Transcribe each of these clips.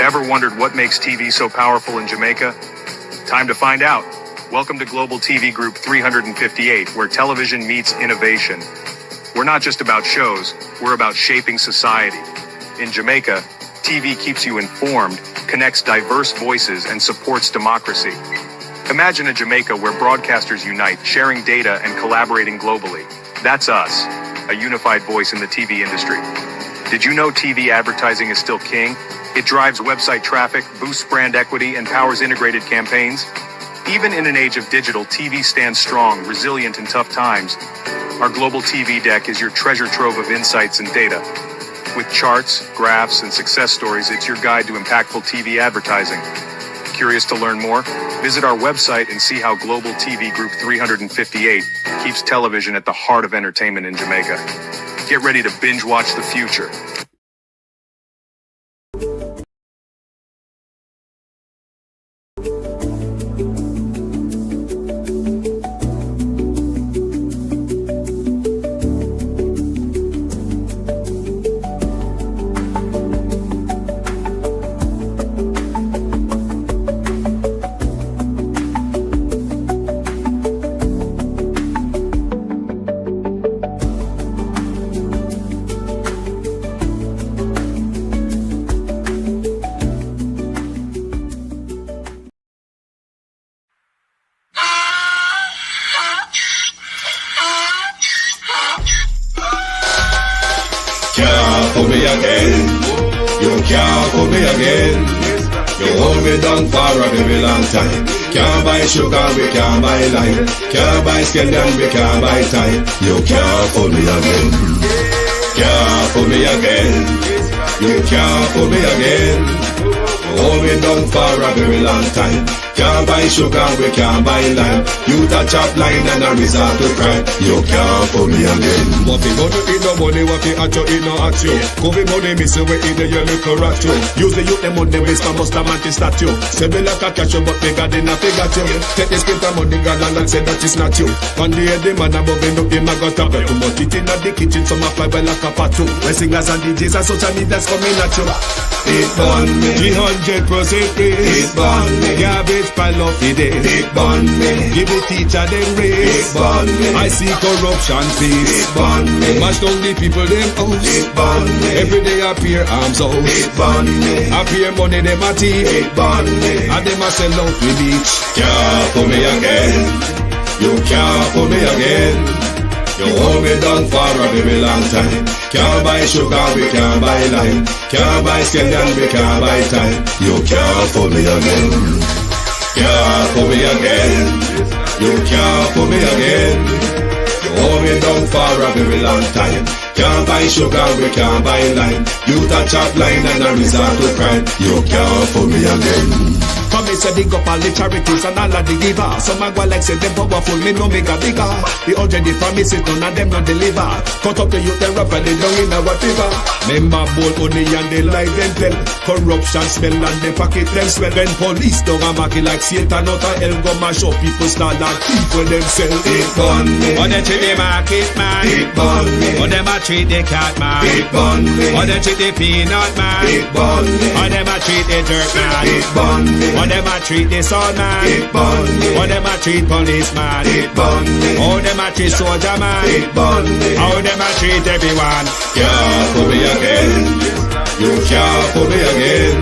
Ever wondered what makes TV so powerful in Jamaica? Time to find out. Welcome to Global TV Group 358, where television meets innovation. We're not just about shows, we're about shaping society. In Jamaica, TV keeps you informed, connects diverse voices, and supports democracy. Imagine a Jamaica where broadcasters unite, sharing data and collaborating globally. That's us, a unified voice in the TV industry. Did you know TV advertising is still king? It drives website traffic, boosts brand equity, and powers integrated campaigns. Even in an age of digital, TV stands strong, resilient in tough times. Our Global TV deck is your treasure trove of insights and data. With charts, graphs, and success stories, it's your guide to impactful TV advertising. Curious to learn more? Visit our website and see how Global TV Group 358 keeps television at the heart of entertainment in Jamaica. Get ready to binge watch the future. For me again, you can't for me again. You hold me down for a very long time. Can't buy sugar, we can't buy lime. Can't buy scandal, we can't buy time. You can't for me again. Can't for me again. You can't for me again. You hold me down for a very long time. Can't buy sugar, we can't buy lime. You touch up line and a resort to crime. You can't for me again. What fi money in no money, what fi at you in no at you. Covid money miss away in the your little rat you. Use the youth them money waste and bust a man to statue. Say me like a catch you but bigger than a figure you. Take the spit of money girl and say that is not you. On the head the man above him up him a got up. Too much it in the kitchen some a fly well like a patu. When singers and DJs and social media's coming at you. It burn me 300% raise. It burn me Garbage pile of the day. It burn me Give the teacher them It raise. burn me I see corruption It face. burn me Mash down the people them house. It burn me Every day appear arms out. It burn me Appear money them a thief. It burn me And them a sell out with each. Can't for me again. You can't for me again. You hold me down for a very long time. Can't buy sugar, we can't buy lime. Can't buy scandal, we can't buy time. You can't for me again. Can't for me again. You can't for me again. You hold me down for a very long time. Can't buy sugar, we can't buy lime. You touch up line and a resort to crime. You can't for me again. Come me say dig up all the charities and all of the giver. Some a go like say them powerful, me no make a bigger. The already promises, none of them not deliver. Cut up the youth, they rap and they down in our river. Member bold money and they lie them tell. Corruption smell and they pocket them swell. When police don't a market like Satan out of hell, go mash up people start like thief when them sell. It burn me Or they treat the market man. It burn me Or them a treat the cat man. It burn me Or they treat the peanut man. It burn me Or them a treat the dirt man. It burn me Or them a treat the son man. It burn me Or them a treat policeman. It burn me Or them a treat soldier man. It burn me Or them a treat everyone. Can't for me again. You can't for me again.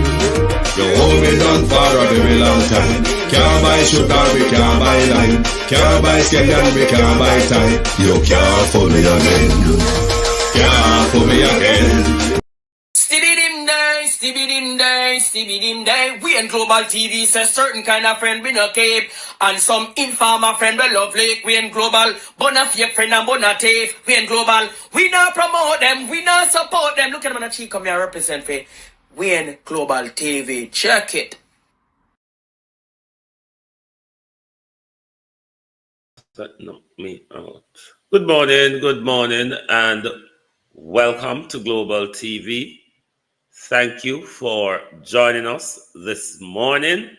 You hold me down for a very long time. Can't buy sugar, we can't buy lime. Can't buy scandal, we can't buy time. You can't for me again. Can't for me again. Stevie dim day. We in Global TV say certain kind of friend we no keep, and some informer friend we love like. We in Global, bona fake friend and bona thief. We in Global, we not promote them, we not support them. Look at them on the cheek, come here represent for. We in Global TV, check it. Knock me out. Good morning, and welcome to Global TV. Thank you for joining us this morning.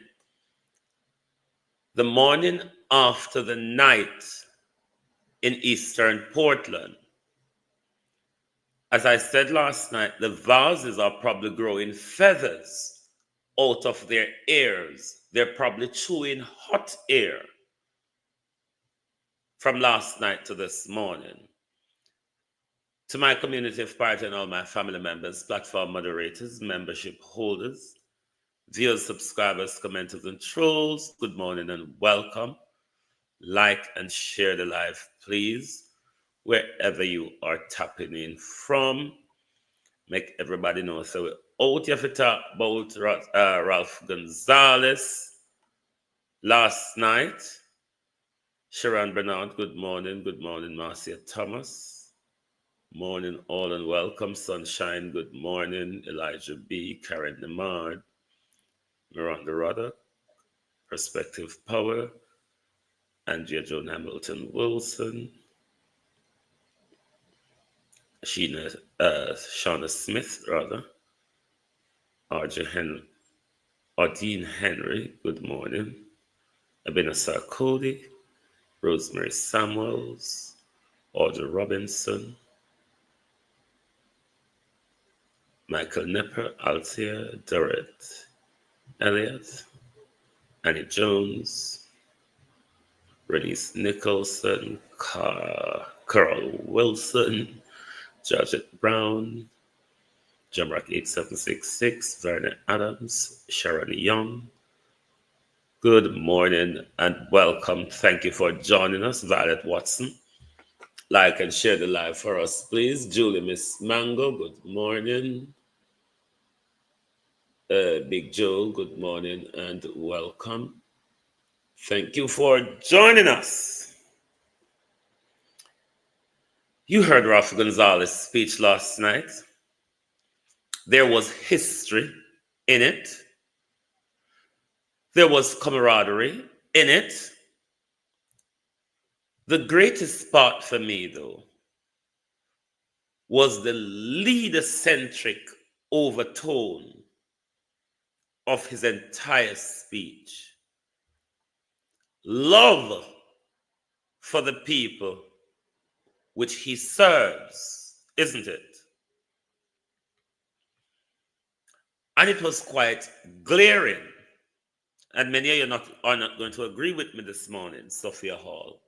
The morning after the night in Eastern Portland. As I said last night, the vases are probably growing feathers out of their ears. They're probably chewing hot air from last night to this morning. To my community of party and all my family members, platform moderators, membership holders, viewers, subscribers, commenters, and trolls, good morning and welcome. Like and share the live, please, wherever you are tapping in from. Make everybody know. So we're out here to talk about Ralph Gonzalez last night. Sharon Bernard, good morning. Good morning, Marcia Thomas. Morning all and welcome. Sunshine, good morning. Elijah B. Karen Nemard. Miranda Rodder. Perspective Power. Andrea Joan Hamilton Wilson. Shauna Smith, rather. Ardeen Henry, good morning. Abinasar Cody, Rosemary Samuels, Audrey Robinson, Michael Nipper, Althea, Dorrit Elliott, Annie Jones, Renice Nicholson, Carl Wilson, Georgette Brown, Jamrock 8766, Vernon Adams, Sharon Young. Good morning and welcome. Thank you for joining us, Violet Watson. Like and share the live for us, please. Julie Miss Mango, good morning. Big Joe, good morning and welcome. Thank you for joining us. You heard Ralph Gonzalez's speech last night. There was history in it. There was camaraderie in it. The greatest part for me, though, was the leader-centric overtone of his entire speech. Love for the people which he serves, isn't it? And it was quite glaring. And many of you are not going to agree with me this morning, Sophia Hall.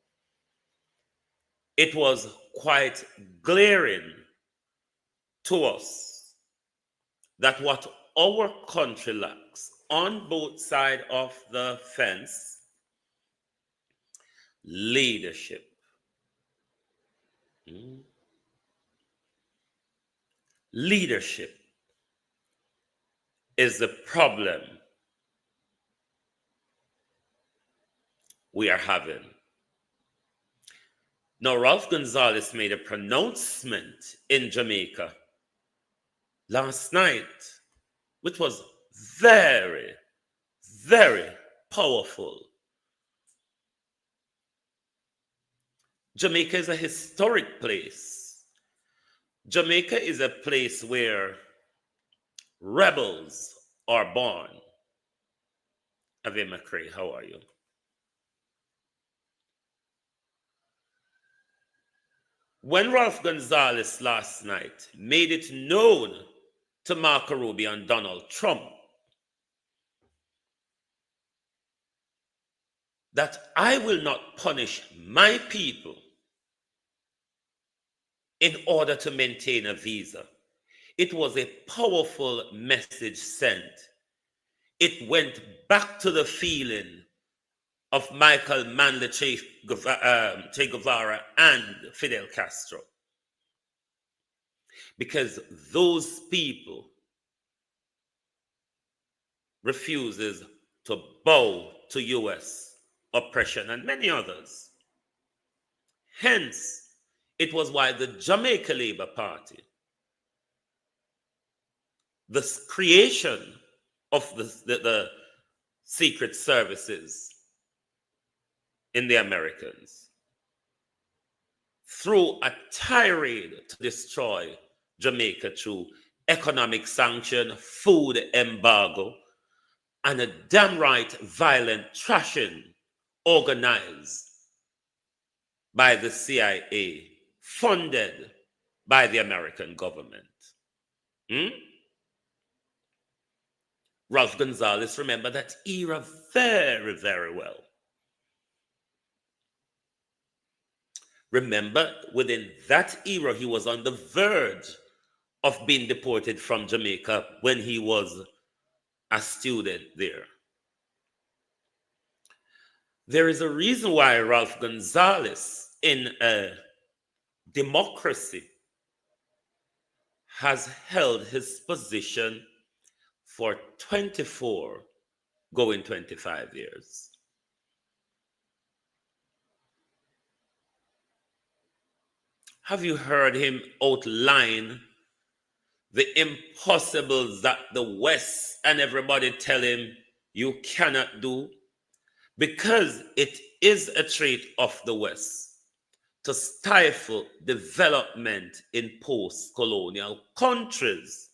It was quite glaring to us that what our country lacks on both sides of the fence, leadership. Leadership is the problem we are having. Now, Ralph Gonzalez made a pronouncement in Jamaica last night, which was very, very powerful. Jamaica is a historic place. Jamaica is a place where rebels are born. Ave McCray, how are you? When Ralph Gonzalez last night made it known to Marco Rubio and Donald Trump that I will not punish my people in order to maintain a visa, it was a powerful message sent. It went back to the feeling of Michael Manley Che Guevara and Fidel Castro. Because those people refuses to bow to U.S. oppression and many others. Hence, it was why the Jamaica Labour Party, the creation of the secret services in the Americans, through a tirade to destroy Jamaica through economic sanction, food embargo, and a damn right violent trashing organized by the CIA, funded by the American government. Ralph Gonzalez remember that era very, very well. Remember, within that era, he was on the verge of being deported from Jamaica when he was a student there. There is a reason why Ralph Gonzalez, in a democracy, has held his position for 24, going 25 years. Have you heard him outline the impossibles that the West and everybody tell him you cannot do? Because it is a trait of the West to stifle development in post-colonial countries.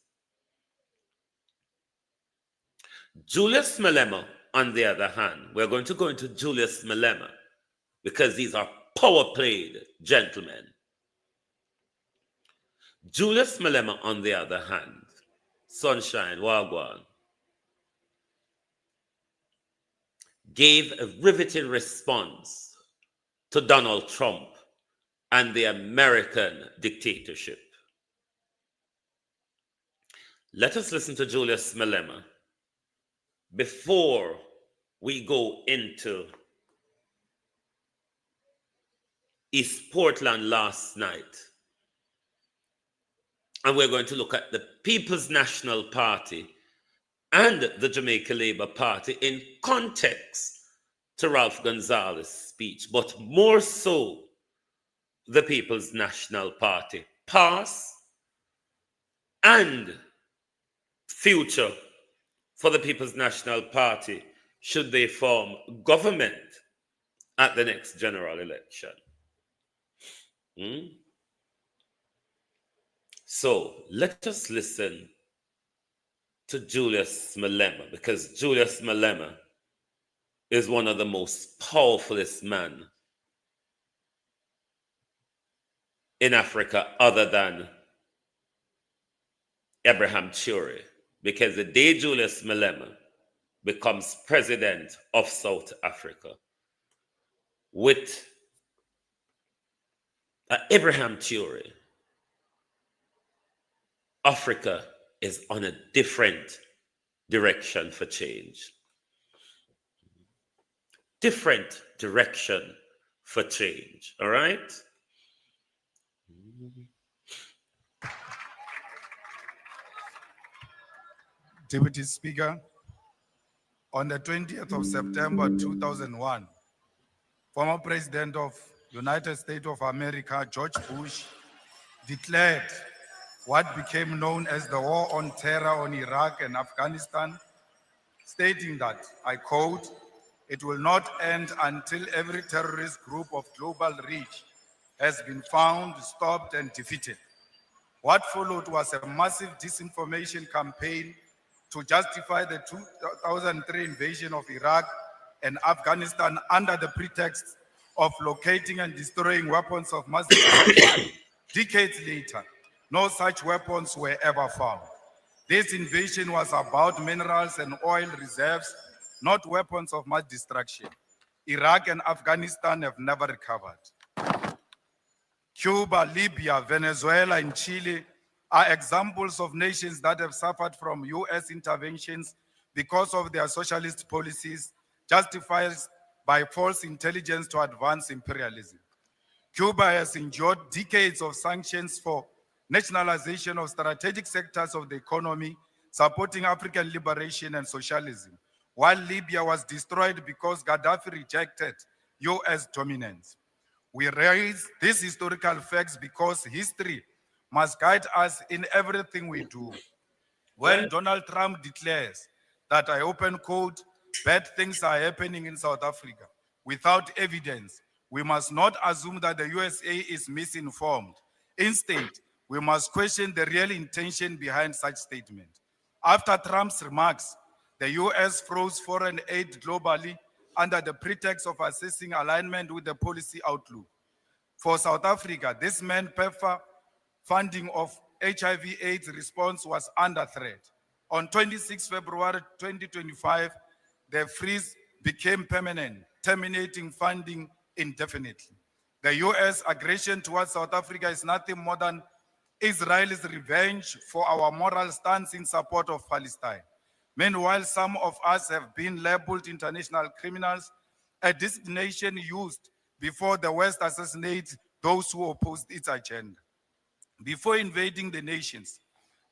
Julius Malema, on the other hand, we're going to go into Julius Malema because these are power-played gentlemen. Julius Malema, on the other hand, Sunshine, Wagwan, gave a riveting response to Donald Trump and the American dictatorship. Let us listen to Julius Malema before we go into East Portland last night. And we're going to look at the People's National Party and the Jamaica Labour Party in context to Ralph Gonzalez's speech, but more so the People's National Party, past and future for the People's National Party should they form government at the next general election. So let us listen to Julius Malema, because Julius Malema is one of the most powerfulest men in Africa other than Abraham Churi, because the day Julius Malema becomes president of South Africa with Abraham Churi, Africa is on a different direction for change. Different direction for change, all right? Deputy Speaker, on the 20th of September 2001, former President of United States of America, George Bush, declared what became known as the War on Terror on Iraq and Afghanistan, stating that, I quote, "It will not end until every terrorist group of global reach has been found, stopped, and defeated." What followed was a massive disinformation campaign to justify the 2003 invasion of Iraq and Afghanistan under the pretext of locating and destroying weapons of mass destruction. Decades later, no such weapons were ever found. This invasion was about minerals and oil reserves, not weapons of mass destruction. Iraq and Afghanistan have never recovered. Cuba, Libya, Venezuela, and Chile are examples of nations that have suffered from US interventions because of their socialist policies, justified by false intelligence to advance imperialism. Cuba has endured decades of sanctions for nationalization of strategic sectors of the economy, supporting African liberation and socialism, while Libya was destroyed because Gaddafi rejected US dominance. We raise these historical facts because history must guide us in everything we do. When Donald Trump declares that, I open quote, bad things are happening in South Africa without evidence, we must not assume that the USA is misinformed. Instead, we must question the real intention behind such statement. After Trump's remarks, the US froze foreign aid globally under the pretext of assessing alignment with the policy outlook. For South Africa, this meant PEPFAR funding of HIV/AIDS response was under threat. On 26 February 2025, the freeze became permanent, terminating funding indefinitely. The US aggression towards South Africa is nothing more than Israel's revenge for our moral stance in support of Palestine. Meanwhile, some of us have been labeled international criminals, a designation used before the West assassinates those who opposed its agenda. Before invading the nations,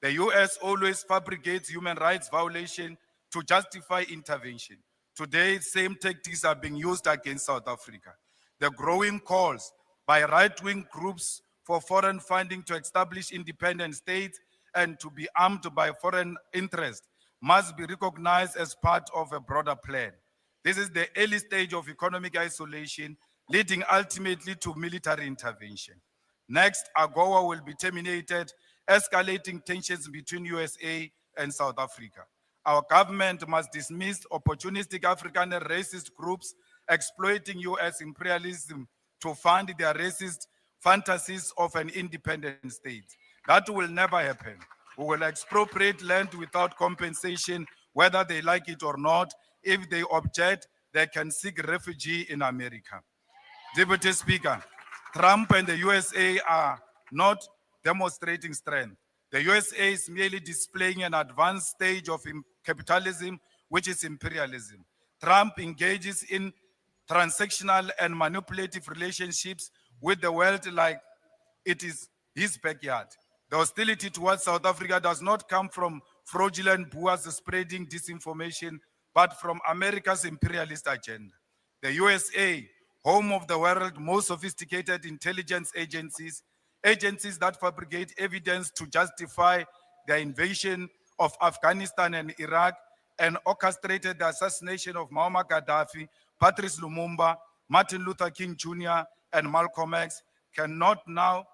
the US always fabricates human rights violation to justify intervention. Today, same tactics are being used against South Africa. The growing calls by right-wing groups for foreign funding to establish independent states and to be armed by foreign interests must be recognized as part of a broader plan. This is the early stage of economic isolation, leading ultimately to military intervention. Next, AGOA will be terminated, escalating tensions between USA and South Africa. Our government must dismiss opportunistic African and racist groups exploiting US imperialism to fund their racist fantasies of an independent state. That will never happen. We will expropriate land without compensation, whether they like it or not. If they object, they can seek refuge in America. Deputy Speaker, Trump and the USA are not demonstrating strength. The USA is merely displaying an advanced stage of capitalism, which is imperialism. Trump engages in transactional and manipulative relationships with the world like it is his backyard. The hostility towards South Africa does not come from fraudulent boers spreading disinformation, but from America's imperialist agenda. The USA, home of the world's most sophisticated intelligence agencies, agencies that fabricate evidence to justify the invasion of Afghanistan and Iraq, and orchestrated the assassination of Muammar Gaddafi, Patrice Lumumba, Martin Luther King Jr., and Malcolm X, cannot now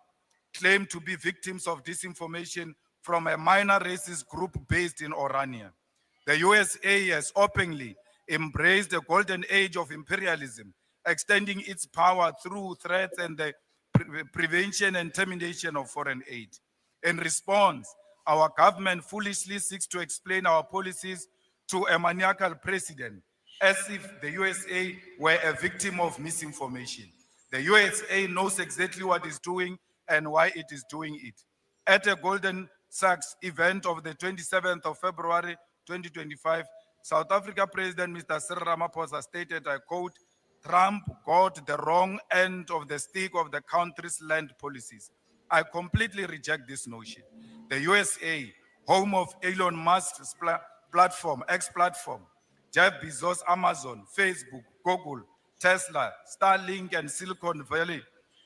claim to be victims of disinformation from a minor racist group based in Orania. The USA has openly embraced the golden age of imperialism, extending its power through threats and the prevention and termination of foreign aid. In response, our government foolishly seeks to explain our policies to a maniacal president, as if the USA were a victim of misinformation. The USA knows exactly what it's doing and why it is doing it. At a Golden Sachs event of the 27th of February 2025, South Africa President Mr. Cyril Ramaphosa stated, I quote, Trump got the wrong end of the stick of the country's land policies. I completely reject this notion. The USA, home of Elon Musk's platform, X platform, Jeff Bezos, Amazon, Facebook, Google, Tesla, Starlink, and Silicon Valley,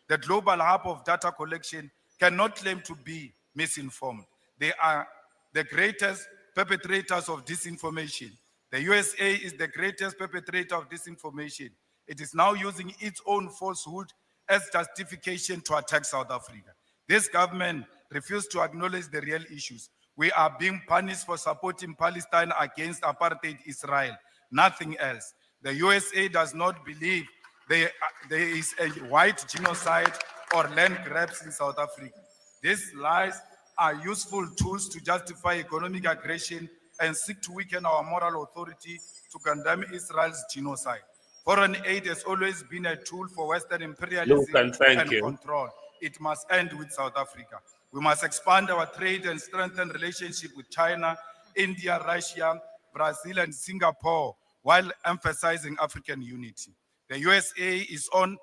the global hub of data collection, cannot claim to be misinformed. They are the greatest perpetrators of disinformation. The USA is the greatest perpetrator of disinformation. It is now using its own falsehood as justification to attack South Africa. This government refused to acknowledge the real issues. We are being punished for supporting Palestine against apartheid Israel, nothing else. The USA does not believe there is a white genocide or land grabs in South Africa. These lies are useful tools to justify economic aggression and seek to weaken our moral authority to condemn Israel's genocide. Foreign aid has always been a tool for Western imperialism and control. It must end with South Africa. We must expand our trade and strengthen relationship with China, India, Russia, Brazil, and Singapore, while emphasizing African unity. The USA is on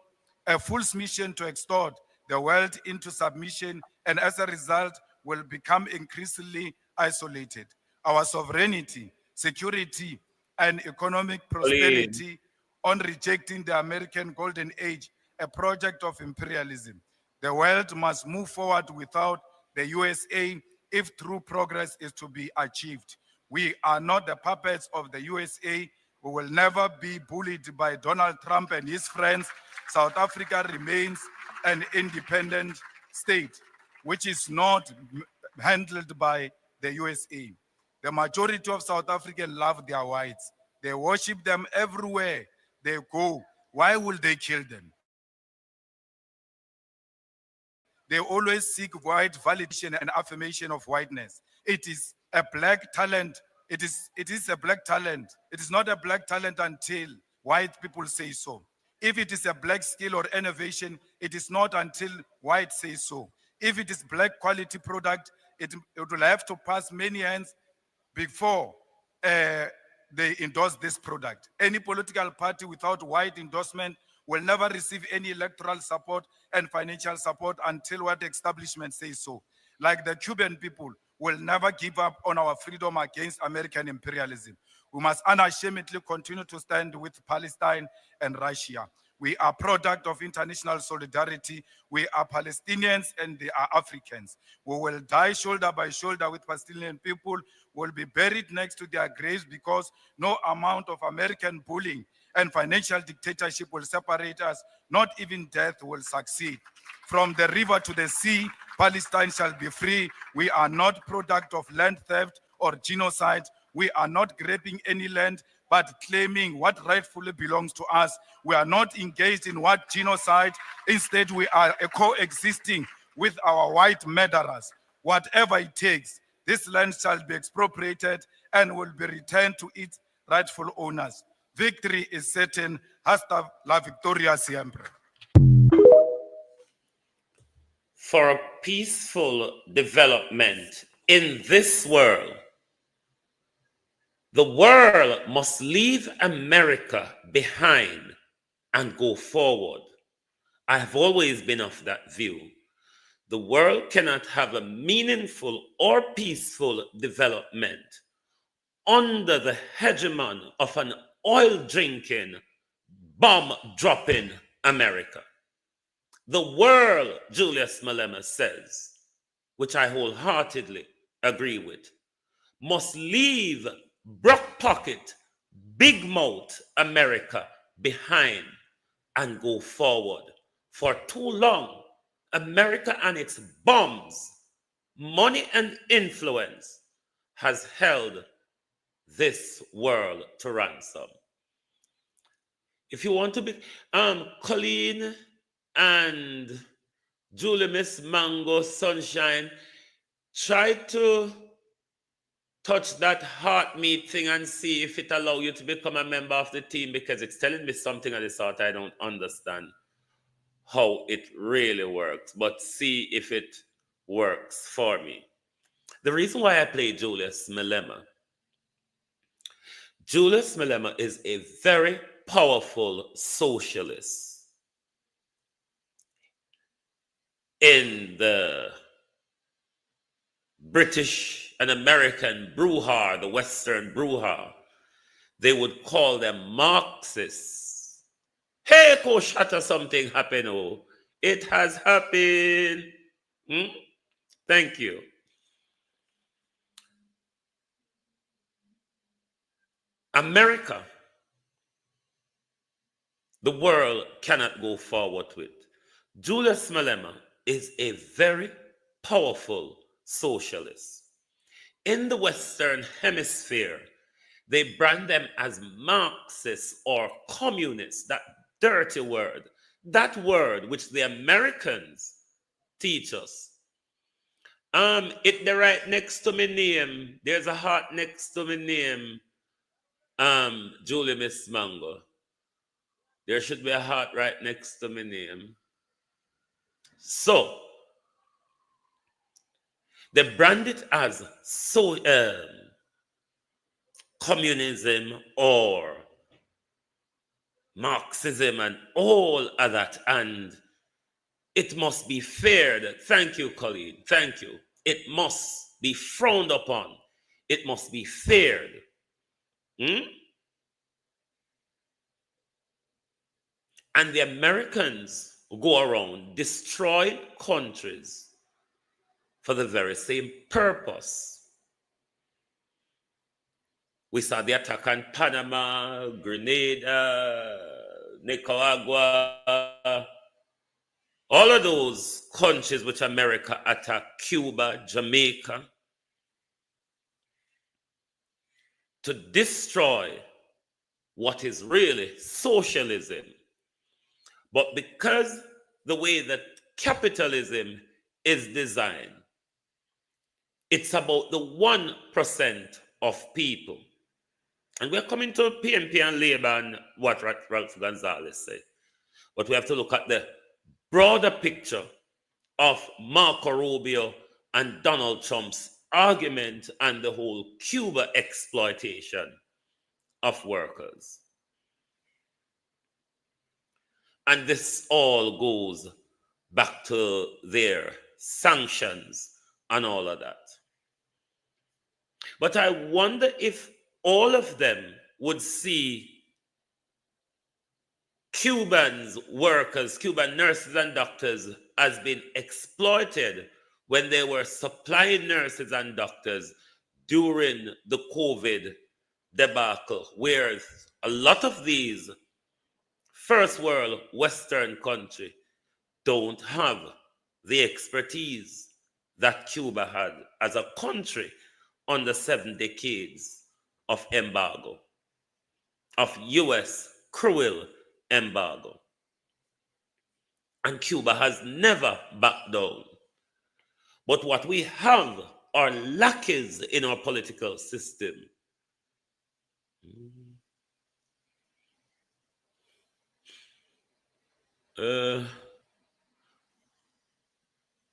a full mission to extort the world into submission, and as a result, will become increasingly isolated. Our sovereignty, security, and economic prosperity on rejecting the American Golden Age, a project of imperialism. The world must move forward without the USA if true progress is to be achieved. We are not the puppets of the USA. We will never be bullied by Donald Trump and his friends. South Africa remains an independent state, which is not handled by the USA. The majority of South Africans love their whites. They worship them everywhere they go. Why will they kill them? They always seek white validation and affirmation of whiteness. It is a black talent. It is a black talent. It is not a black talent until white people say so. If it is a black skill or innovation, it is not until white say so. If it is black quality product, it will have to pass many hands before they endorse this product. Any political party without white endorsement will never receive any electoral support and financial support until what establishment says so. Like the Cuban people will never give up on our freedom against American imperialism. We must unashamedly continue to stand with Palestine and Russia. We are product of international solidarity. We are Palestinians and they are Africans. We will die shoulder by shoulder with Palestinian people. Will be buried next to their graves because no amount of American bullying and financial dictatorship will separate us. Not even death will succeed. From the river to the sea, Palestine shall be free. We are not product of land theft or genocide. We are not grabbing any land, but claiming what rightfully belongs to us. We are not engaged in what genocide. Instead, we are coexisting with our white murderers. Whatever it takes, this land shall be expropriated and will be returned to its rightful owners. Victory is certain. Hasta la victoria siempre. For a peaceful development in this world, the world must leave America behind and go forward. I have always been of that view. The world cannot have a meaningful or peaceful development under the hegemon of an oil-drinking, bomb-dropping America. The world, Julius Malema says, which I wholeheartedly agree with, must leave broke pocket, big mouth America behind and go forward. For too long, America and its bombs, money and influence has held this world to ransom. If you want to be, Colleen and Julie Miss Mango Sunshine, try to touch that heart meat thing and see if it allows you to become a member of the team, because it's telling me something of the sort I don't understand how it really works, but see if it works for me. The reason why I play Julius Malema is a very powerful socialist in the British and American brouhaha, the Western brouhaha. They would call them Marxists. Hey, Koshata, something happened. Oh, it has happened. Thank you. America, the world cannot go forward with. Julius Malema is a very powerful socialist. In the Western Hemisphere, they brand them as Marxists or communists, that dirty word, that word which the Americans teach us. It right next to my name. There's a heart next to my name. Julie Miss Mango. There should be a heart right next to my name. So, they brand it as communism or Marxism and all of that, and it must be feared. Thank you, Colleen. Thank you. It must be frowned upon. It must be feared. And the Americans go around destroying countries for the very same purpose. We saw the attack on Panama, Grenada, Nicaragua, all of those countries which America attacked, Cuba, Jamaica, to destroy what is really socialism. But because the way that capitalism is designed, It's about the 1% of people. And we're coming to PNP and Labour and what Ralph Gonzalez said. But we have to look at the broader picture of Marco Rubio and Donald Trump's argument and the whole Cuba exploitation of workers. And this all goes back to their sanctions and all of that. But I wonder if all of them would see Cubans, workers, Cuban nurses and doctors as being exploited when they were supplying nurses and doctors during the COVID debacle, where a lot of these first world Western countries don't have the expertise that Cuba had as a country under 7 decades of embargo, of US cruel embargo. And Cuba has never backed down. But what we have are lackeys in our political system.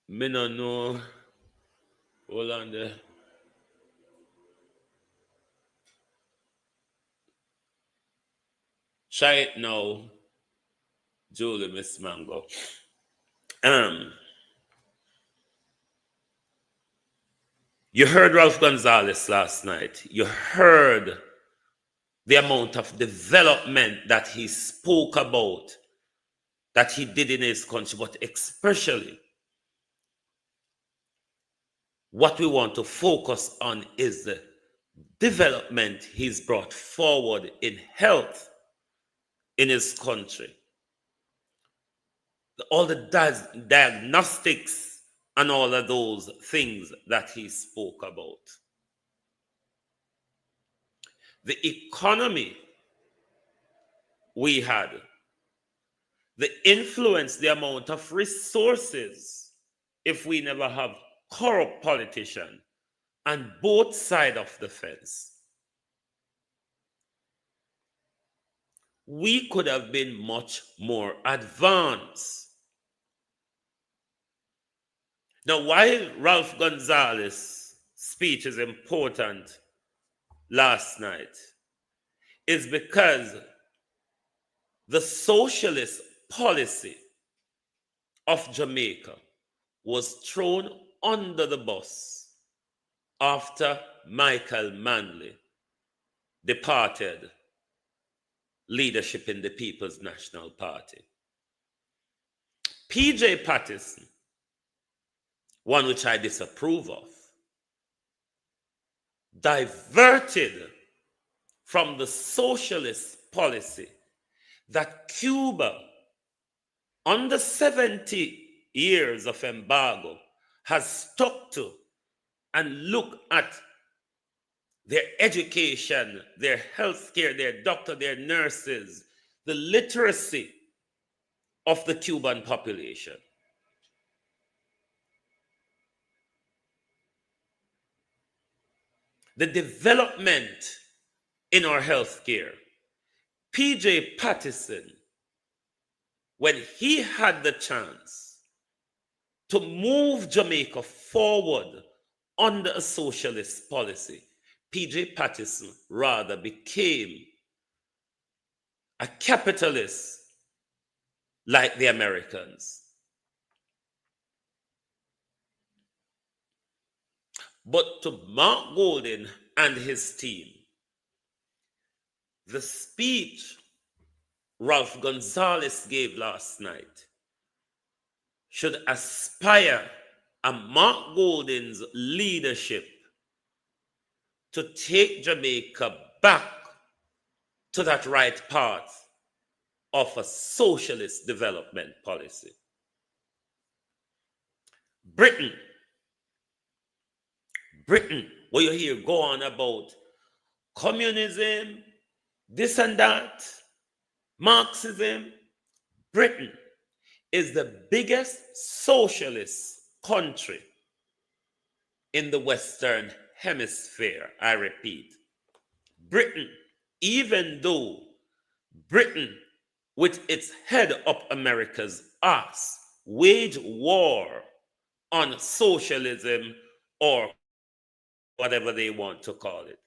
Me no know. Hold on there. Try it now, Julie, Miss Mango. You heard Ralph Gonzalez last night. You heard the amount of development that he spoke about, that he did in his country, but especially what we want to focus on is the development he's brought forward in health in his country. All the diagnostics and all of those things that he spoke about. The economy we had, the influence, the amount of resources, if we never have corrupt politicians on both sides of the fence, we could have been much more advanced. Now, why Ralph Gonzalez's speech is important last night is because the socialist policy of Jamaica was thrown under the bus after Michael Manley departed leadership in the People's National Party. P.J. Patterson, one which I disapprove of, diverted from the socialist policy that Cuba, under 70 years of embargo, has stuck to, and look at their education, their health care, their doctor, their nurses, the literacy of the Cuban population. The development in our health care. P.J. Patterson, when he had the chance to move Jamaica forward under a socialist policy, P.J. Patterson rather became a capitalist like the Americans. But to Mark Golding and his team, the speech Ralph Gonzalez gave last night should aspire a Mark Golding's leadership to take Jamaica back to that right path of a socialist development policy. Britain, what you hear go on about communism, this and that, Marxism, Britain is the biggest socialist country in the Western Hemisphere. I repeat, Britain, even though Britain, with its head up America's ass, wage war on socialism or whatever they want to call it.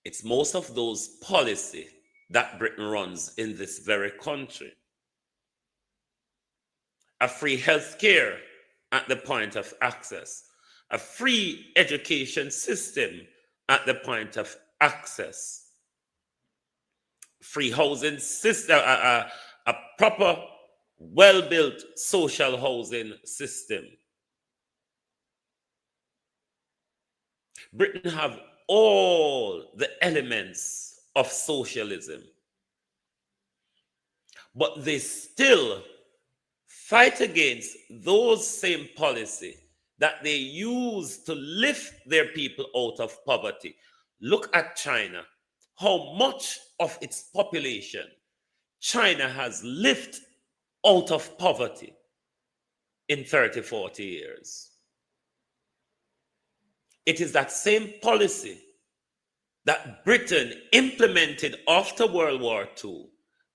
It's most of those policy that Britain runs in this very country. A free health care at the point of access, a free education system at the point of access, free housing system, a proper, well-built social housing system. Britain have all the elements of socialism, but they still fight against those same policy that they use to lift their people out of poverty. Look at China. How much of its population China has lifted out of poverty in 30, 40 years. It is that same policy that Britain implemented after World War II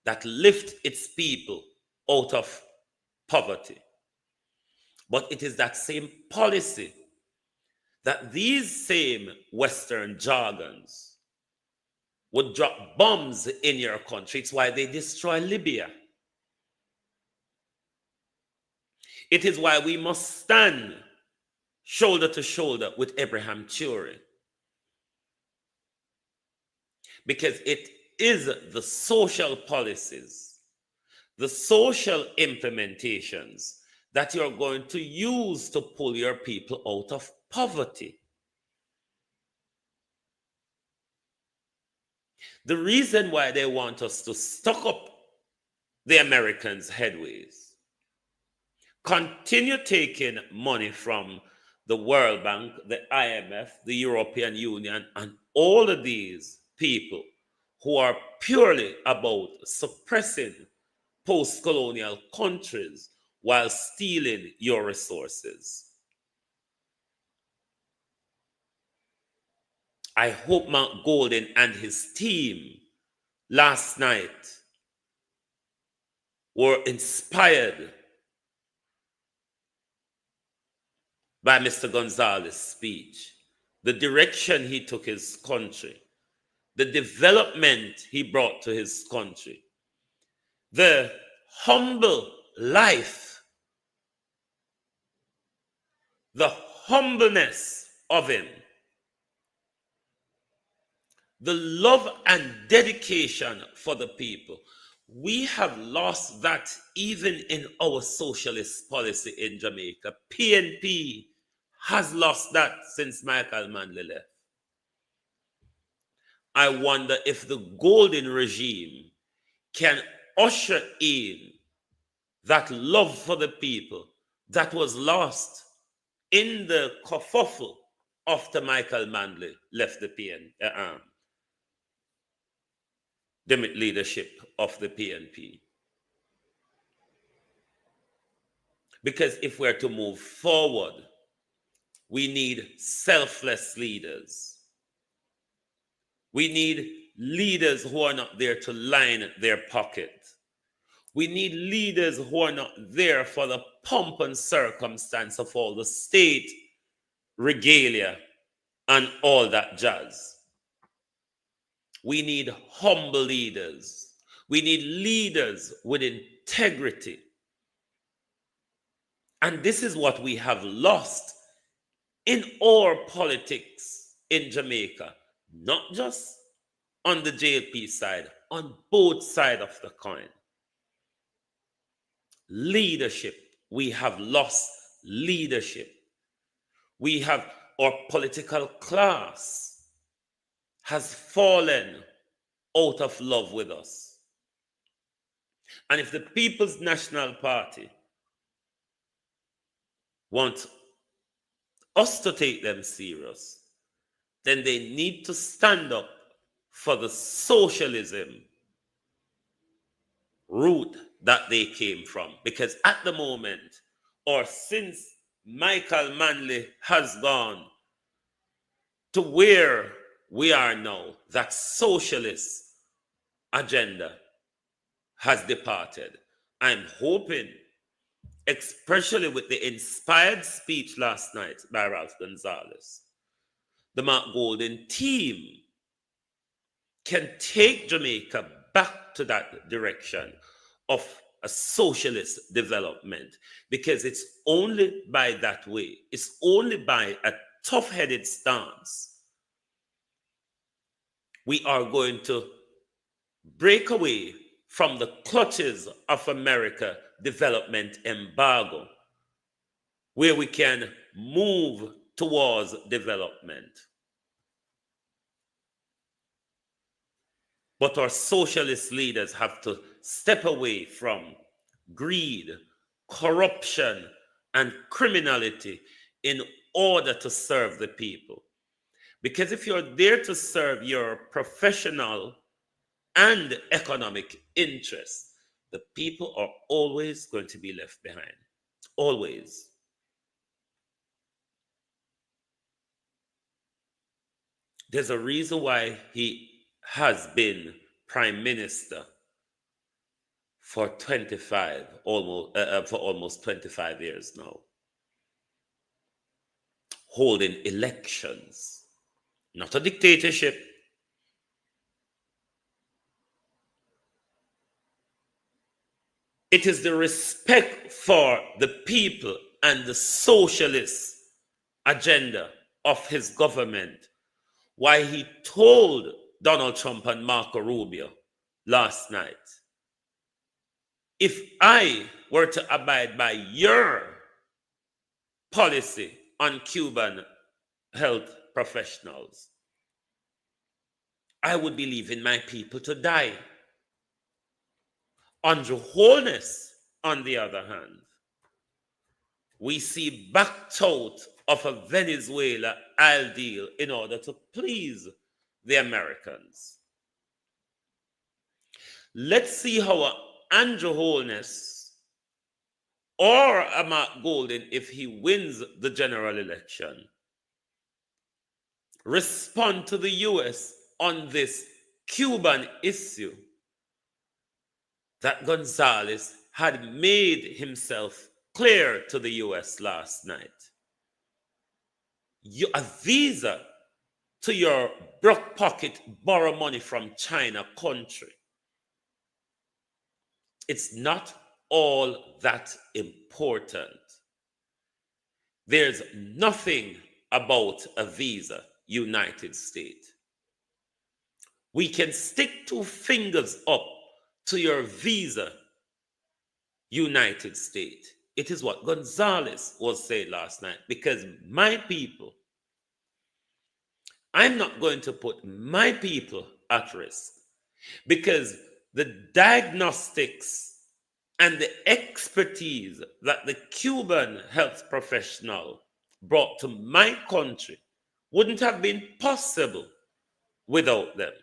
that lifted its people out of poverty. But it is that same policy that these same Western jargons would drop bombs in your country. It's why they destroy Libya. It is why we must stand shoulder to shoulder with Abraham Turing. Because it is the social policies, the social implementations that you're going to use to pull your people out of poverty. The reason why they want us to stock up the Americans' headways, continue taking money from the World Bank, the IMF, the European Union, and all of these people who are purely about suppressing post-colonial countries while stealing your resources. I hope Mark Golden and his team last night were inspired by Mr. Gonzalez's speech, the direction he took his country, the development he brought to his country, the humble life, the humbleness of him, the love and dedication for the people. We have lost that even in our socialist policy in Jamaica. PNP has lost that since Michael Manley left. I wonder if the golden regime can usher in that love for the people that was lost in the kerfuffle after Michael Manley left the leadership of the PNP. Because if we're to move forward, we need selfless leaders. We need leaders who are not there to line their pocket. We need leaders who are not there for the pomp and circumstance of all the state regalia and all that jazz. We need humble leaders. We need leaders with integrity. And this is what we have lost in our politics in Jamaica, not just on the JLP side, on both sides of the coin. Leadership. We have lost leadership. We have our political class has fallen out of love with us. And if the People's National Party want us to take them serious, then they need to stand up for the socialism route that they came from. Because at the moment, or since Michael Manley has gone to where we are now, that socialist agenda has departed. I'm hoping, especially with the inspired speech last night by Ralph Gonzalez, the Mark Golden team can take Jamaica back to that direction of a socialist development, because it's only by that way, it's only by a tough-headed stance we are going to break away from the clutches of America development embargo, where we can move towards development. But our socialist leaders have to step away from greed, corruption, and criminality in order to serve the people. Because if you're there to serve your professional and economic interests, the people are always going to be left behind. Always. There's a reason why he has been prime minister for almost 25 years now, holding elections, not a dictatorship. It is the respect for the people and the socialist agenda of his government why he told Donald Trump and Marco Rubio last night, if I were to abide by your policy on Cuban health professionals, I would be leaving my people to die. Andrew Holness, on the other hand, we see backed out of a Venezuela oil deal in order to please the Americans. Let's see how Andrew Holness or Mark Golden, if he wins the general election, respond to the US on this Cuban issue that Gonzalez had made himself clear to the US last night. A visa to your broke pocket, borrow money from China country, it's not all that important. There's nothing about a visa, United States. We can stick 2 fingers up to your visa, United States. It is what Gonzalez was saying last night, because my people, I'm not going to put my people at risk, because the diagnostics and the expertise that the Cuban health professional brought to my country wouldn't have been possible without them.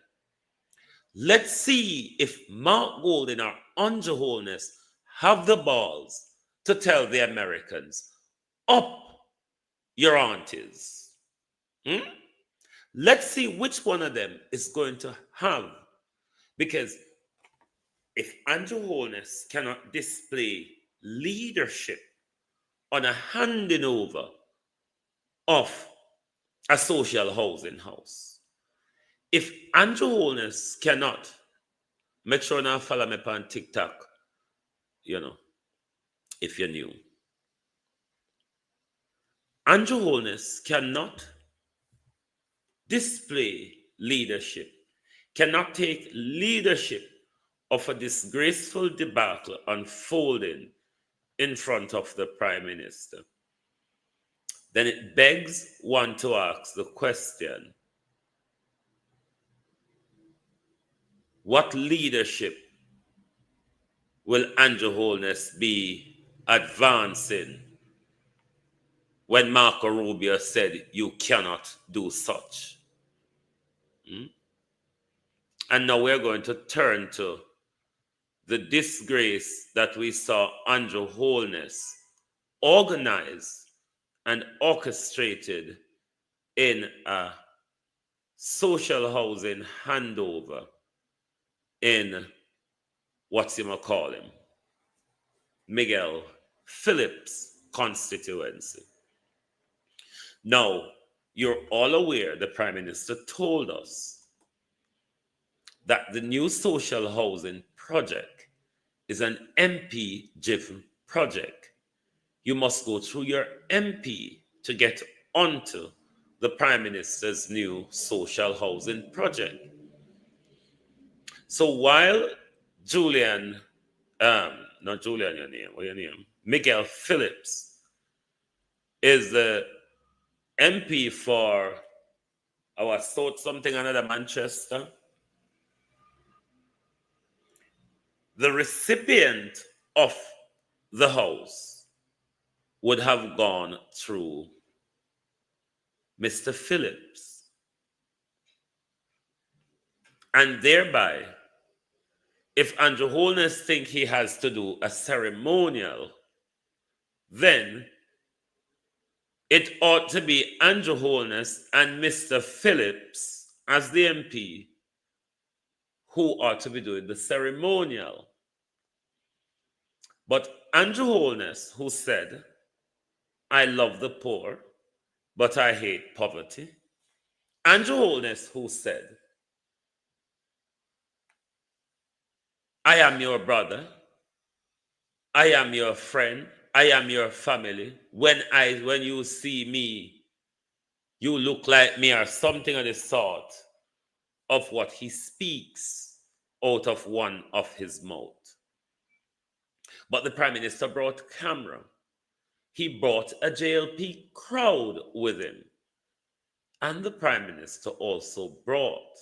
Let's see if Mark Golden or Andrew Holness have the balls to tell the Americans, up your aunties. Let's see which one of them is going to have. Because if Andrew Holness cannot display leadership on a handing over of a social housing house, if Andrew Holness cannot, make sure now follow me on TikTok, if you're new. Andrew Holness cannot display leadership, cannot take leadership of a disgraceful debacle unfolding in front of the Prime Minister, then it begs one to ask the question, what leadership will Andrew Holness be advancing when Marco Rubio said you cannot do such? And now we're going to turn to the disgrace that we saw Andrew Holness organized and orchestrated in a social housing handover in what's you call him, Miguel Phillips constituency. Now, you're all aware the Prime Minister told us that the new social housing project is an MP-driven project. You must go through your MP to get onto the Prime Minister's new social housing project. So while Julian, not Julian, your name, what your name? Miguel Phillips is the MP for our South something another Manchester. The recipient of the house would have gone through Mr. Phillips. And thereby, if Andrew Holness thinks he has to do a ceremonial, then it ought to be Andrew Holness and Mr. Phillips as the MP who ought to be doing the ceremonial. But Andrew Holness, who said, I love the poor, but I hate poverty. Andrew Holness, who said, I am your brother, I am your friend, I am your family. When you see me, you look like me, or something of the sort of what he speaks out of one of his mouth. But the Prime Minister brought camera. He brought a JLP crowd with him. And the Prime Minister also brought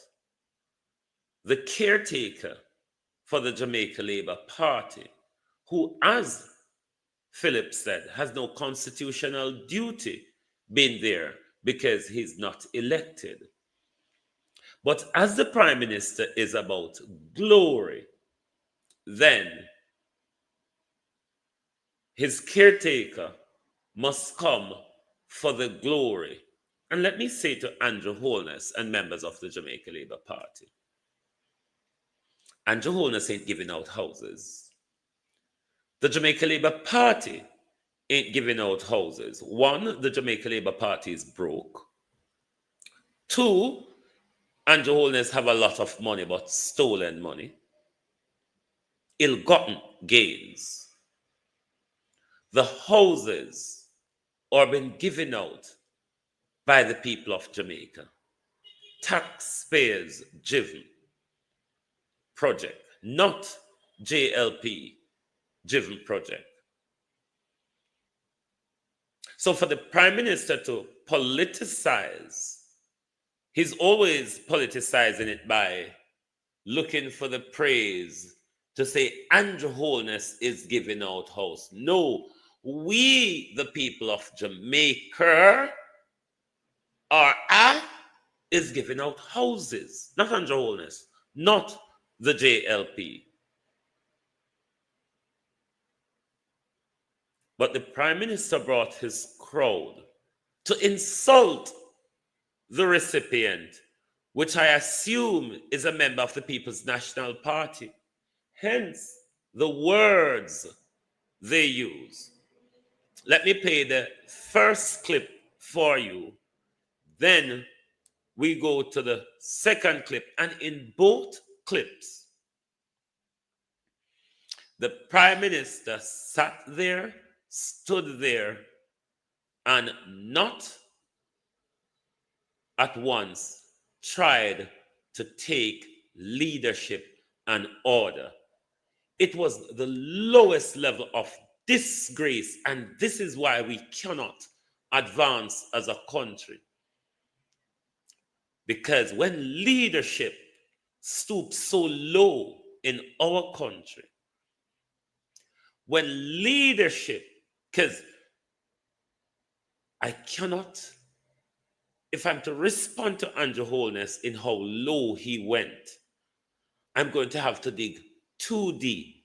the caretaker for the Jamaica Labour Party, who, as Phillips said, has no constitutional duty being there because he's not elected. But as the Prime Minister is about glory, then his caretaker must come for the glory. And let me say to Andrew Holness and members of the Jamaica Labour Party, Andrew Holness ain't giving out houses. The Jamaica Labour Party ain't giving out houses. One, the Jamaica Labour Party is broke. Two, Andrew Holness have a lot of money, but stolen money. Ill-gotten gains. The houses are being given out by the people of Jamaica. Taxpayers driven project, not JLP driven project. So for the Prime Minister to politicize, he's always politicizing it by looking for the praise to say Andrew Holness is giving out house. No, we, the people of Jamaica, is giving out houses, not Andrew Holness, not the JLP. But the Prime Minister brought his crowd to insult the recipient, which I assume is a member of the People's National Party. Hence, the words they use. Let me play the first clip for you. Then we go to the second clip. And in both clips, the Prime Minister sat there, stood there, and not at once tried to take leadership and order. It was the lowest level of disgrace, and this is why we cannot advance as a country. Because when leadership stoops so low in our country, when leadership, because I cannot, if I'm to respond to Andrew Holness in how low he went, I'm going to have to dig too deep.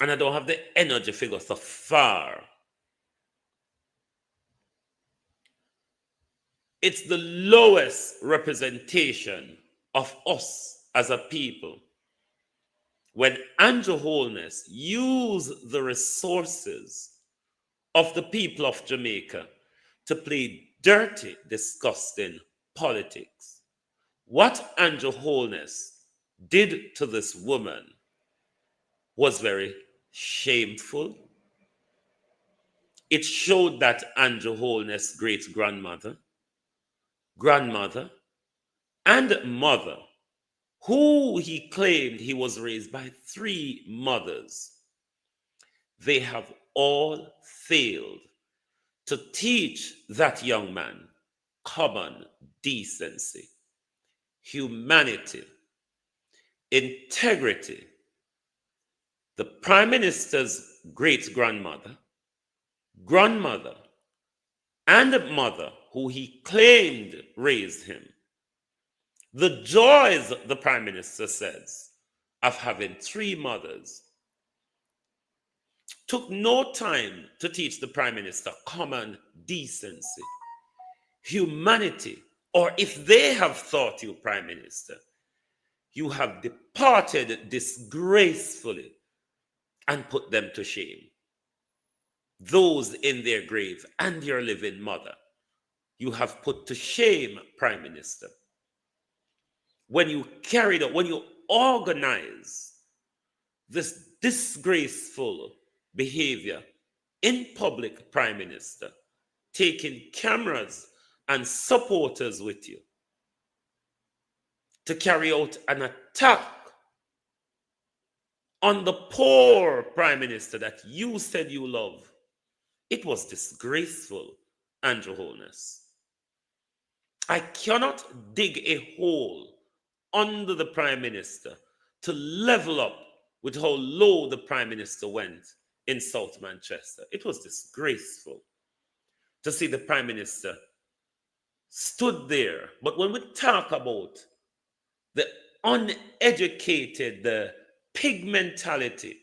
And I don't have the energy to go so far. It's the lowest representation of us as a people when Andrew Holness used the resources of the people of Jamaica to play dirty, disgusting politics. What Andrew Holness did to this woman was very shameful. It showed that Andrew Holness' great-grandmother, grandmother, and mother, who he claimed he was raised by 3 mothers, they have all failed to teach that young man common decency, humanity, integrity. The Prime Minister's great-grandmother, grandmother, and mother, who he claimed raised him, the joys, the Prime Minister says, of having 3 mothers, took no time to teach the Prime Minister common decency, humanity, or if they have thought you Prime Minister, you have departed disgracefully and put them to shame. Those in their grave and your living mother, you have put to shame, Prime Minister. When you carried out, when you organize this disgraceful behavior in public, Prime Minister, taking cameras and supporters with you to carry out an attack on the poor Prime Minister that you said you love, it was disgraceful, Andrew Holness. I cannot dig a hole under the Prime Minister to level up with how low the Prime Minister went in South Manchester. It was disgraceful to see the Prime Minister stood there. But when we talk about the uneducated, the pig mentality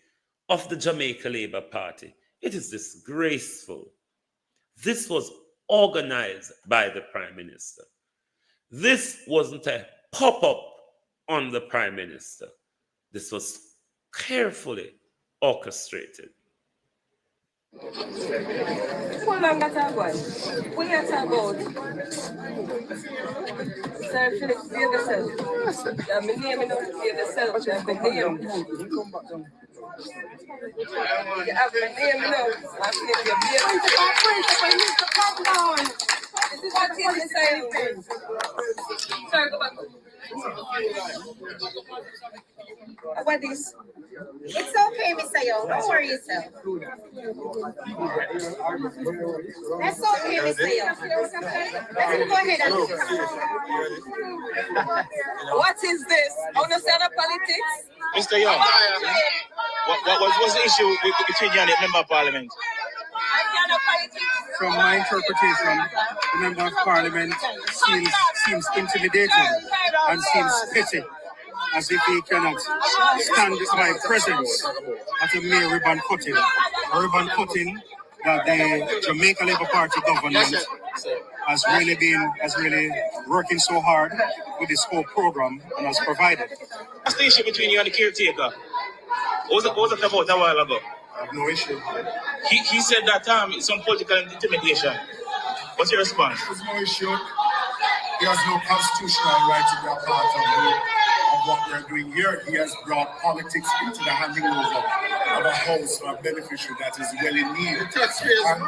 of the Jamaica Labour Party, it is disgraceful. This was organized by the Prime Minister. This wasn't a pop-up on the Prime Minister. This was carefully orchestrated. Hold on, that's our boy. What are you talking about? Sir Philip, be yourself. I'm name enough to be yourself. I'm name. You have my name enough. I'm name your beard. This is what you say. Sir, go back. What is? It's okay, Mr. Young. Don't worry yourself. That's okay, Mr. Young. Let him go ahead and What is this? Understand the politics? Mr. Young, what's the issue between you and the member of parliament? From my interpretation, the member of parliament seems intimidated and seems petty, as if he cannot stand by presence at a mere ribbon cutting. A ribbon cutting that the Jamaica Labour Party government has really working so hard with this whole program and has provided. What's the issue between you and the caretaker? What was that about a while ago? I have no issue. He said that it's some political intimidation. What's your response? There's no issue. He has no constitutional right to be a part of what they're doing here. He has brought politics into the handing over of a house for a beneficiary that is well in need. And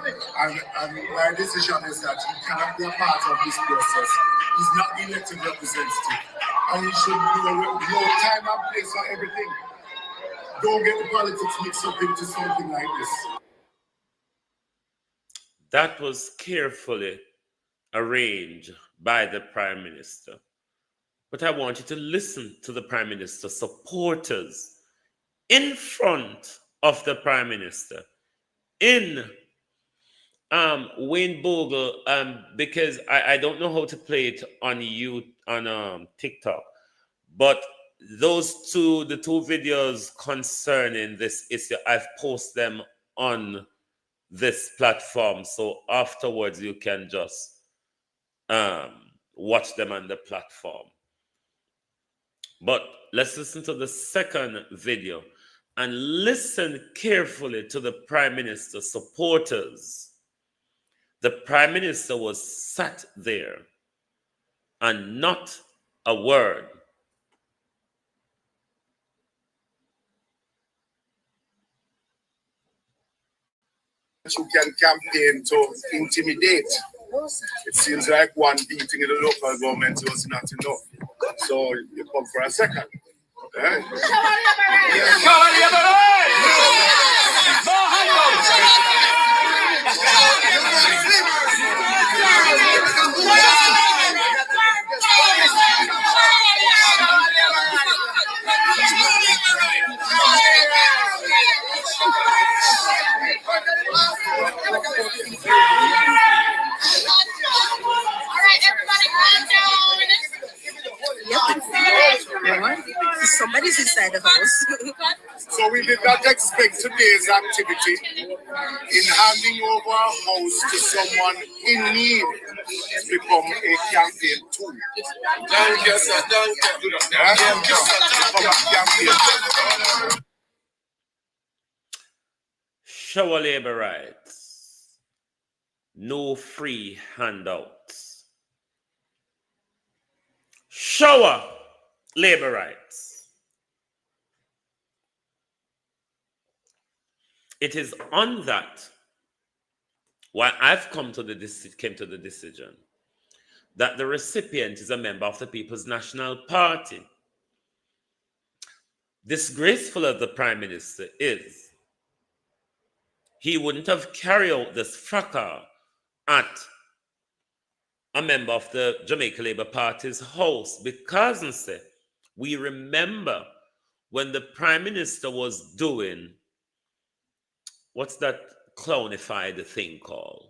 my decision is that he cannot be a part of this process. He's not the elected representative. And he should know time and place for everything. Don't get the politics mixed up into something like this. That was carefully arranged by the Prime Minister. But I want you to listen to the Prime Minister's supporters in front of the Prime Minister in Wayne Bogle, because I don't know how to play it on TikTok, but the two videos concerning this issue, I've posted them on this platform. So afterwards, you can just watch them on the platform. But let's listen to the second video and listen carefully to the Prime Minister supporters. The Prime Minister was sat there and not a word. You can campaign to intimidate. It seems like one beating in the local government was not enough. So you come for a second. Eh? Somebody's inside the house. So we did not expect today's activity in handing over our house to someone in need to become a campaign tool. Thank you, sir. Thank you. Shower labor rights. No free handouts. Shower labor rights. It is on that why I've came to the decision that the recipient is a member of the People's National Party. Disgraceful as the Prime Minister is, he wouldn't have carried out this fracas at a member of the Jamaica Labour Party's house, because we remember when the Prime Minister was doing, what's that clownified thing called?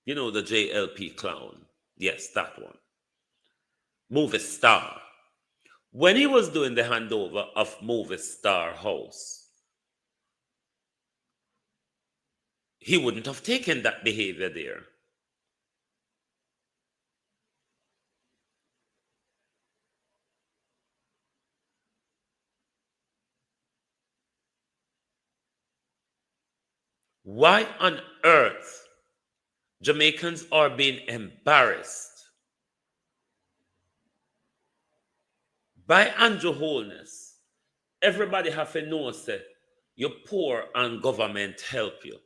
You know, the JLP clown. Yes, that one. Movie star. When he was doing the handover of movie star house, he wouldn't have taken that behavior there. Why on earth Jamaicans are being embarrassed by Andrew Holness? Everybody have to know that you're poor and government help you.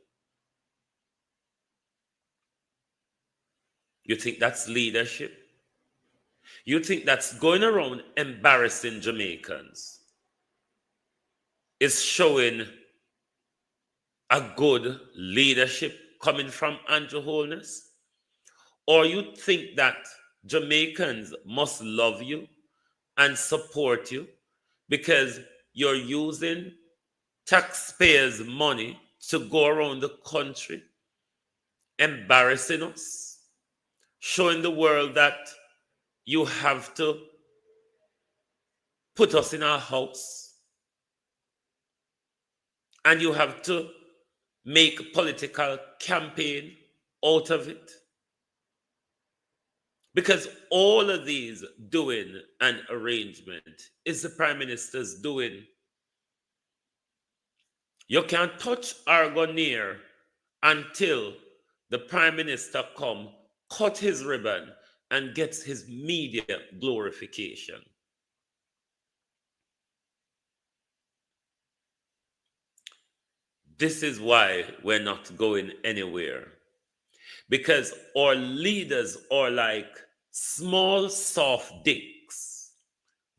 You think that's leadership? You think that's going around embarrassing Jamaicans is showing a good leadership coming from Andrew Holness? Or you think that Jamaicans must love you and support you because you're using taxpayers' money to go around the country embarrassing us, showing the world that you have to put us in our house and you have to make a political campaign out of it? Because all of these doing and arrangement is the Prime Minister's doing. You can't touch Argoneer until the Prime Minister come, cut his ribbon, and gets his media glorification. This is why we're not going anywhere. Because our leaders are like small, soft dicks,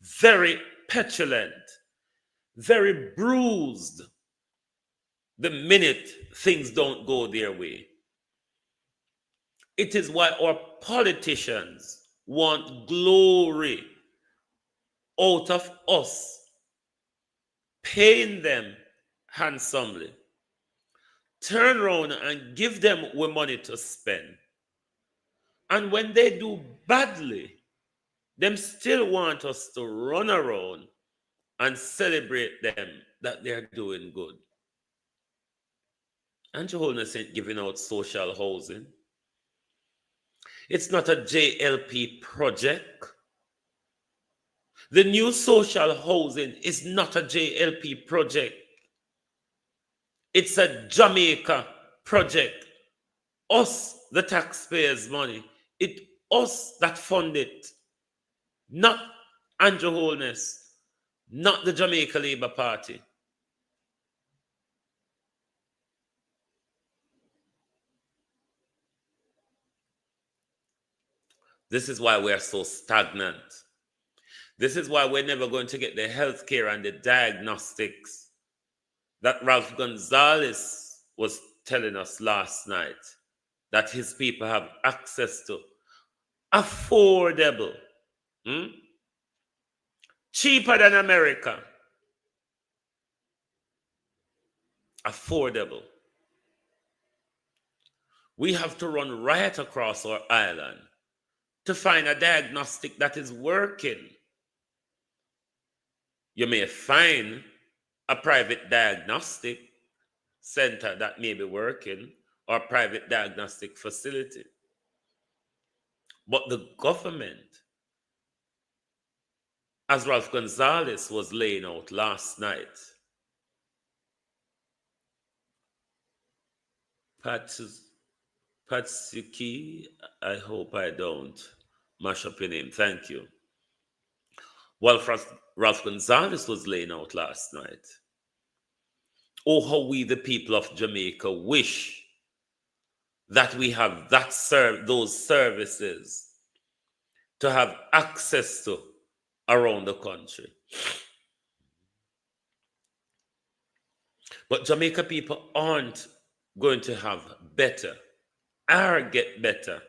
very petulant, very bruised the minute things don't go their way. It is why our politicians want glory out of us, paying them handsomely. Turn around and give them with money to spend. And when they do badly, them still want us to run around and celebrate them that they're doing good. And your Holiness ain't giving out social housing. It's not a JLP project. The new social housing is not a JLP project. It's a Jamaica project. Us, the taxpayers' money. It's us that fund it. Not Andrew Holness. Not the Jamaica Labour Party. This is why we are so stagnant. This is why we're never going to get the health care and the diagnostics that Ralph Gonzalez was telling us last night that his people have access to. Affordable. Cheaper than America. Affordable. We have to run right across our island to find a diagnostic that is working. You may find a private diagnostic center that may be working or a private diagnostic facility. But the government, as Ralph Gonzalez was laying out last night, Patsuki, I hope I don't mash up your name. Thank you. Well, Ralph Gonzalez was laying out last night. Oh, how we, the people of Jamaica, wish that we have those services to have access to around the country. But Jamaica people aren't going to have better or get better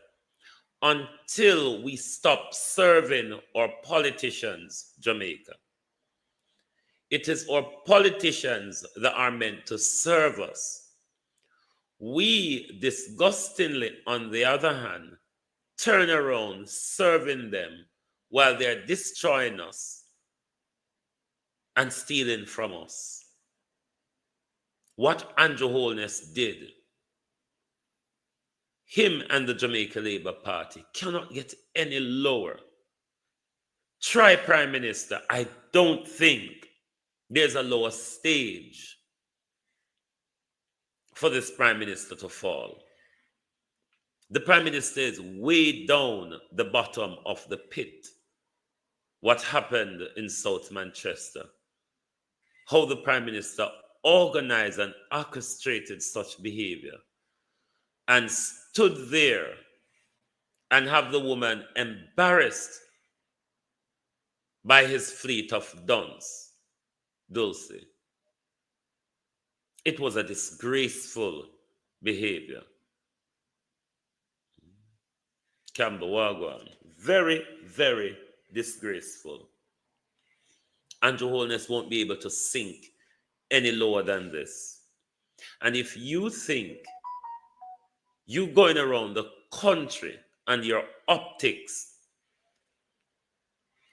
until we stop serving our politicians, Jamaica. It is our politicians that are meant to serve us. We, disgustingly, on the other hand, turn around serving them while they're destroying us and stealing from us. What Andrew Holness did, him and the Jamaica Labour Party cannot get any lower. Try Prime Minister. I don't think there's a lower stage for this Prime Minister to fall. The Prime Minister is way down the bottom of the pit. What happened in South Manchester, how the Prime Minister organized and orchestrated such behavior and stood there and have the woman embarrassed by his fleet of duns, Dulce. It was a disgraceful behavior. Campbell Wagwan, very, very disgraceful. Andrew Holness won't be able to sink any lower than this. And if you think you going around the country and your optics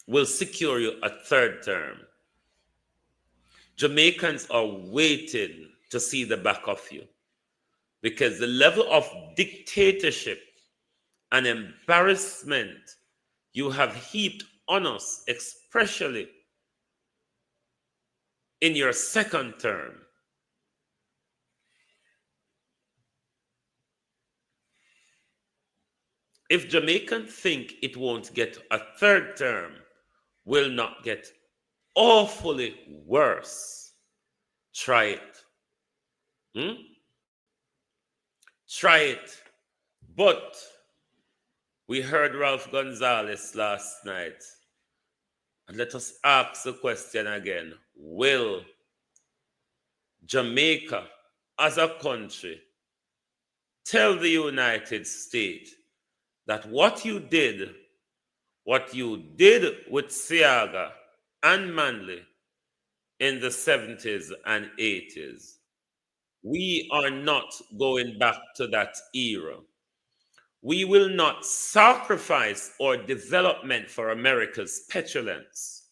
will secure you a third term, Jamaicans are waiting to see the back of you, because the level of dictatorship and embarrassment you have heaped on us, especially in your second term, if Jamaicans think it won't get a third term, will not get awfully worse, try it. Try it. But we heard Ralph Gonzalez last night. And let us ask the question again. Will Jamaica as a country tell the United States that what you did with Siaga and Manley in the 70s and 80s, we are not going back to that era. We will not sacrifice our development for America's petulance.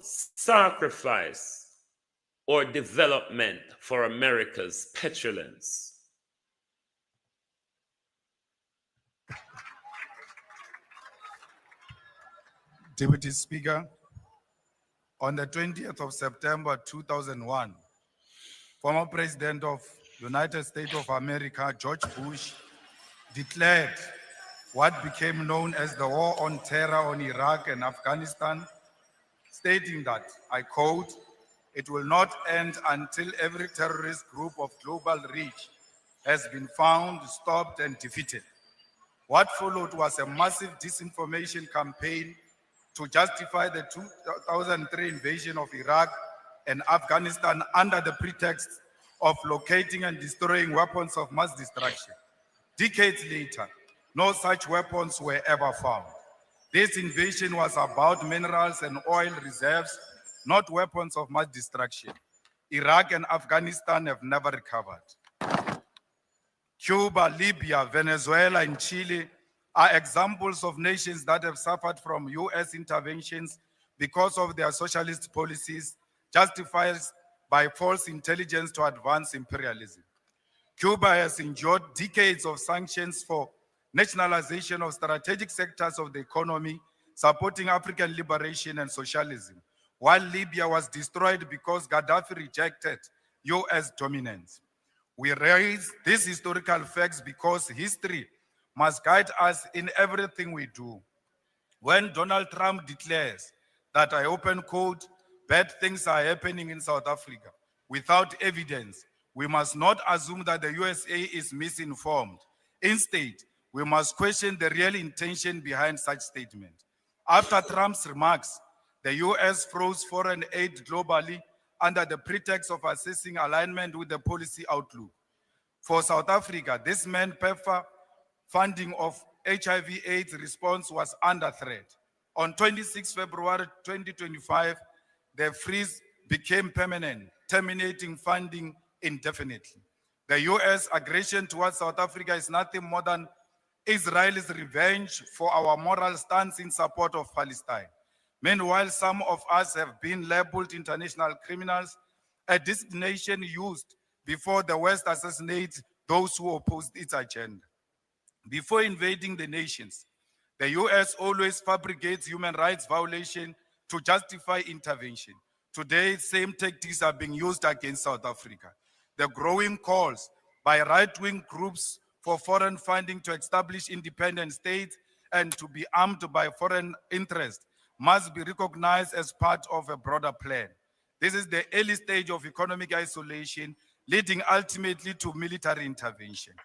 Sacrifice or development for America's petulance. Deputy Speaker, on the 20th of September 2001, former President of United States of America, George Bush, declared what became known as the War on Terror on Iraq and Afghanistan, stating that, I quote, "It will not end until every terrorist group of global reach has been found, stopped, and defeated." What followed was a massive disinformation campaign to justify the 2003 invasion of Iraq and Afghanistan under the pretext of locating and destroying weapons of mass destruction. Decades later, no such weapons were ever found. This invasion was about minerals and oil reserves, not weapons of mass destruction. Iraq and Afghanistan have never recovered. Cuba, Libya, Venezuela, and Chile are examples of nations that have suffered from US interventions because of their socialist policies, justified by false intelligence to advance imperialism. Cuba has endured decades of sanctions for nationalization of strategic sectors of the economy, supporting African liberation and socialism, while Libya was destroyed because Gaddafi rejected US dominance. We raise these historical facts because history must guide us in everything we do. When Donald Trump declares that, I open quote, "bad things are happening in South Africa," without evidence, we must not assume that the USA is misinformed. Instead, we must question the real intention behind such statements. After Trump's remarks, the US froze foreign aid globally under the pretext of assessing alignment with the policy outlook. For South Africa, this meant PEPFAR funding of HIV/AIDS response was under threat. On 26 February 2025, the freeze became permanent, terminating funding indefinitely. The US aggression towards South Africa is nothing more than Israel's revenge for our moral stance in support of Palestine. Meanwhile, some of us have been labeled international criminals, a designation used before the West assassinates those who opposed its agenda. Before invading the nations, the US always fabricates human rights violation to justify intervention. Today, same tactics are being used against South Africa. The growing calls by right-wing groups for foreign funding to establish independent states and to be armed by foreign interests must be recognized as part of a broader plan. This is the early stage of economic isolation, leading ultimately to military intervention.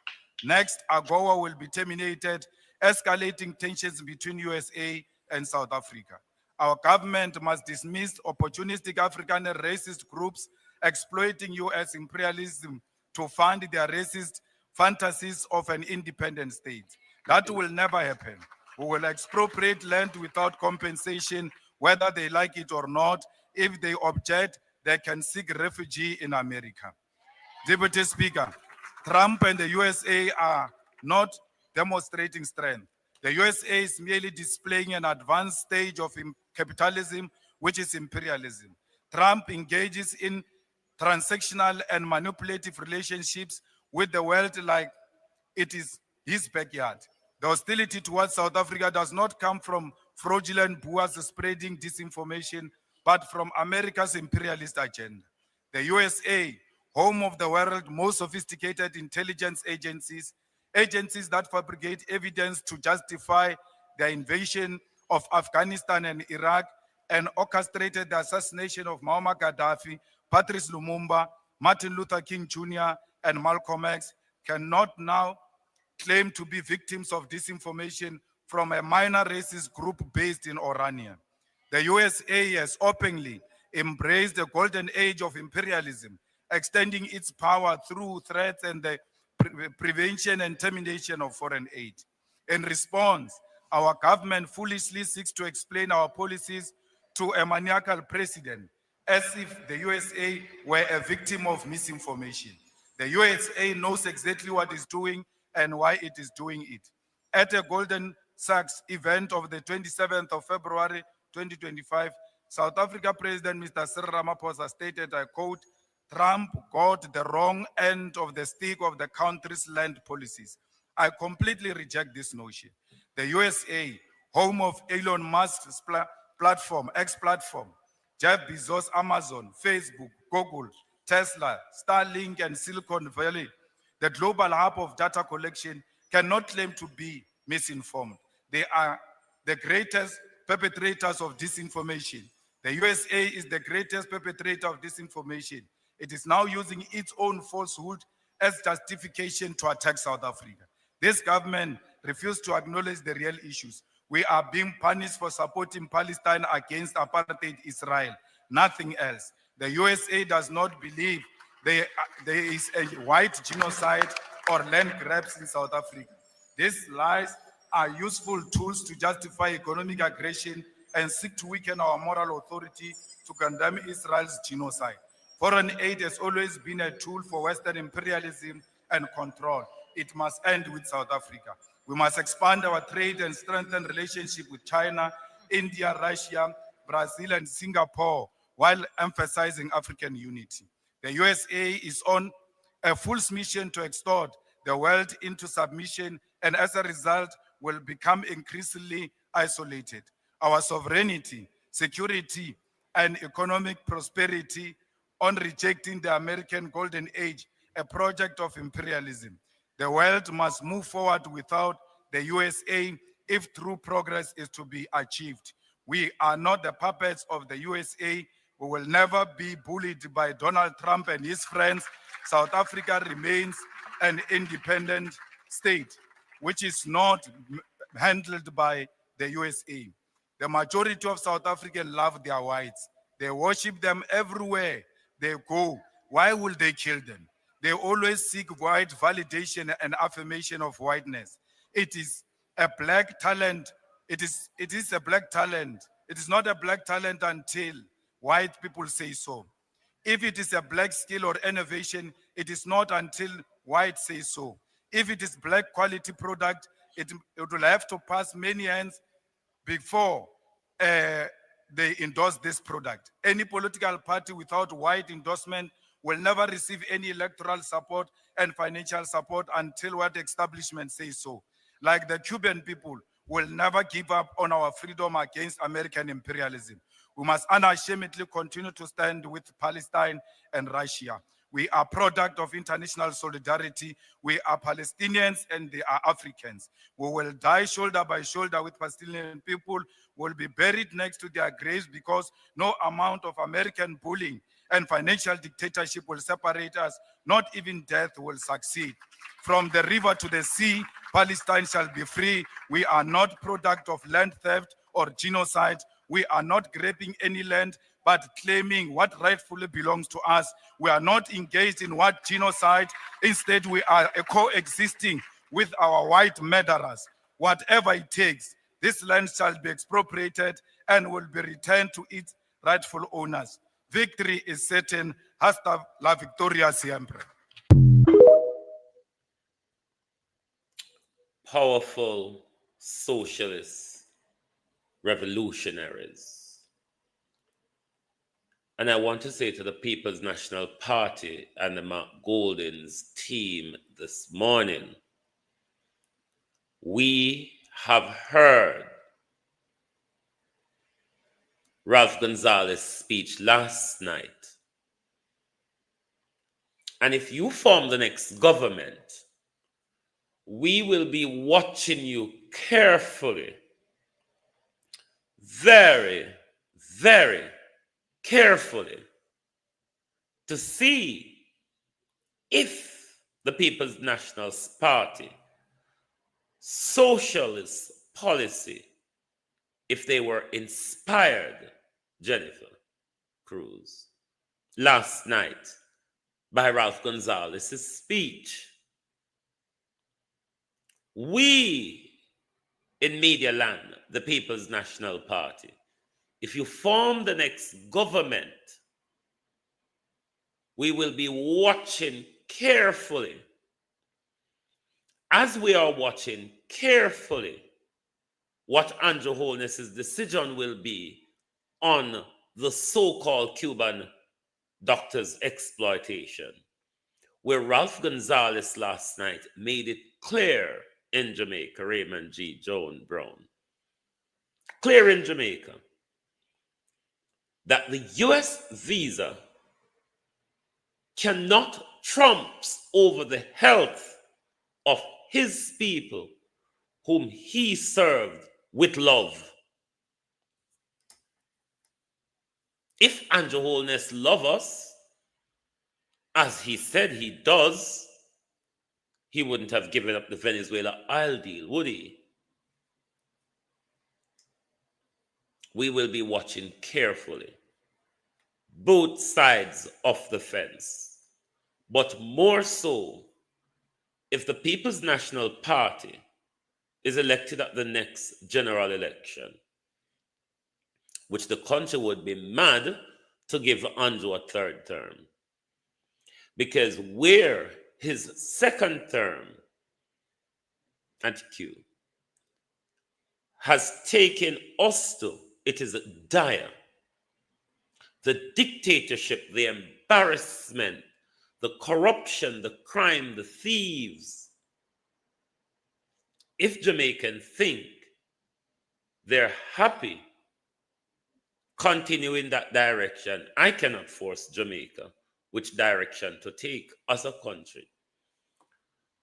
Next, AGOA will be terminated, escalating tensions between USA and South Africa. Our government must dismiss opportunistic African and racist groups exploiting US imperialism to fund their racist fantasies of an independent state. That will never happen. We will expropriate land without compensation, whether they like it or not. If they object, they can seek refuge in America. Deputy Speaker, Trump and the USA are not demonstrating strength. The USA is merely displaying an advanced stage of capitalism, which is imperialism. Trump engages in transactional and manipulative relationships with the world like it is his backyard. The hostility towards South Africa does not come from fraudulent boers spreading disinformation, but from America's imperialist agenda. The USA, home of the world's most sophisticated intelligence agencies, agencies that fabricate evidence to justify the invasion of Afghanistan and Iraq, and orchestrated the assassination of Muammar Gaddafi, Patrice Lumumba, Martin Luther King Jr., and Malcolm X, cannot now claim to be victims of disinformation from a minor racist group based in Orania. The USA has openly embraced the golden age of imperialism, extending its power through threats and the prevention and termination of foreign aid. In response, our government foolishly seeks to explain our policies to a maniacal president, as if the USA were a victim of misinformation. The USA knows exactly what it's doing and why it is doing it. At a Golden Sachs event of the 27th of February 2025, South Africa President Mr. Cyril Ramaphosa stated, I quote, Trump got the wrong end of the stick of the country's land policies. I completely reject this notion. The USA, home of Elon Musk's platform, X platform, Jeff Bezos, Amazon, Facebook, Google, Tesla, Starlink, and Silicon Valley, the global hub of data collection, cannot claim to be misinformed. They are the greatest perpetrators of disinformation. The USA is the greatest perpetrator of disinformation. It is now using its own falsehood as justification to attack South Africa. This government refused to acknowledge the real issues. We are being punished for supporting Palestine against apartheid Israel, nothing else. The USA does not believe there is a white genocide or land grabs in South Africa. These lies are useful tools to justify economic aggression and seek to weaken our moral authority to condemn Israel's genocide. Foreign aid has always been a tool for Western imperialism and control. It must end with South Africa. We must expand our trade and strengthen relationship with China, India, Russia, Brazil, and Singapore, while emphasizing African unity. The USA is on a full mission to extort the world into submission, and as a result, will become increasingly isolated. Our sovereignty, security, and economic prosperity on rejecting the American Golden Age, a project of imperialism. The world must move forward without the USA if true progress is to be achieved. We are not the puppets of the USA. We will never be bullied by Donald Trump and his friends. South Africa remains an independent state, which is not handled by the USA. The majority of South Africans love their whites. They worship them everywhere they go. Why will they kill them? They always seek white validation and affirmation of whiteness. It is a black talent. It is a black talent. It is not a black talent until white people say so. If it is a black skill or innovation, it is not until white say so. If it is black quality product, it will have to pass many hands before they endorse this product. Any political party without white endorsement will never receive any electoral support and financial support until what establishment says so. Like the Cuban people will never give up on our freedom against American imperialism. We must unashamedly continue to stand with Palestine and Russia. We are product of international solidarity. We are Palestinians and they are Africans. We will die shoulder by shoulder with Palestinian people. Will be buried next to their graves because no amount of American bullying and financial dictatorship will separate us. Not even death will succeed. From the river to the sea, Palestine shall be free. We are not product of land theft or genocide. We are not grabbing any land, but claiming what rightfully belongs to us. We are not engaged in what genocide. Instead, we are coexisting with our white murderers. Whatever it takes, this land shall be expropriated and will be returned to its rightful owners. Victory is certain. Hasta la victoria siempre. Powerful socialists, revolutionaries. And I want to say to the People's National Party and the Mark Goldin's team this morning, we have heard Ralph Gonzalez's speech last night. And if you form the next government, we will be watching you carefully, very, very carefully, to see if the People's National Party socialist policy, if they were inspired, Jennifer Cruz, last night by Ralph Gonzalez's speech. We in Media Land, the People's National Party, if you form the next government, we will be watching carefully, as we are watching carefully what Andrew Holness's decision will be on the so-called Cuban doctors' exploitation, where Ralph Gonzalez last night made it clear in Jamaica, Raymond G. Jones Brown, clear in Jamaica, that the US visa cannot trumps over the health of his people whom he served with love. If Andrew Holness loves us, as he said he does, he wouldn't have given up the Venezuela oil deal, would he? We will be watching carefully both sides of the fence, but more so if the People's National Party is elected at the next general election, which the country would be mad to give Andrew a third term. Because where his second term at Q has taken us to, it is dire. The dictatorship, the embarrassment, the corruption, the crime, the thieves. If Jamaicans think they're happy continuing that direction, I cannot force Jamaica which direction to take as a country.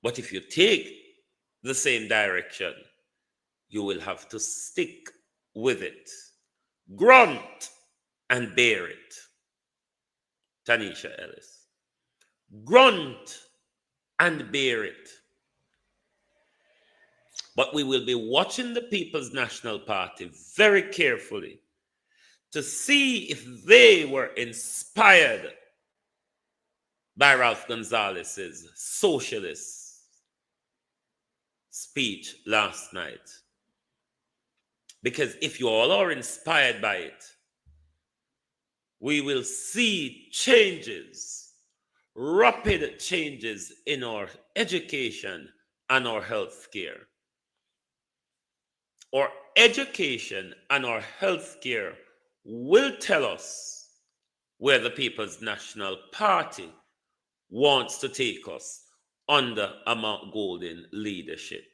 But if you take the same direction, you will have to stick with it. Grunt and bear it. Tanisha Ellis. Grunt and bear it. But we will be watching the People's National Party very carefully to see if they were inspired by Ralph Gonzalez's socialist speech last night. Because if you all are inspired by it, we will see changes, rapid changes in our education and our health care. Our education and our health care will tell us where the People's National Party wants to take us under a Mount Golden leadership.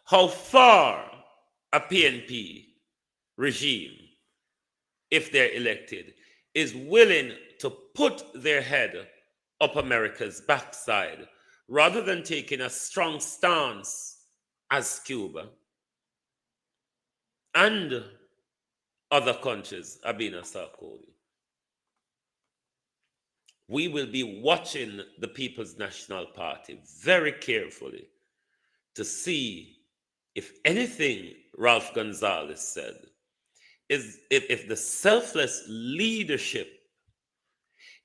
How far a PNP regime, if they're elected, is willing to put their head up America's backside rather than taking a strong stance as Cuba and other countries have been a Sarkozy. We will be watching the People's National Party very carefully to see if anything Ralph Gonzalez said is if the selfless leadership,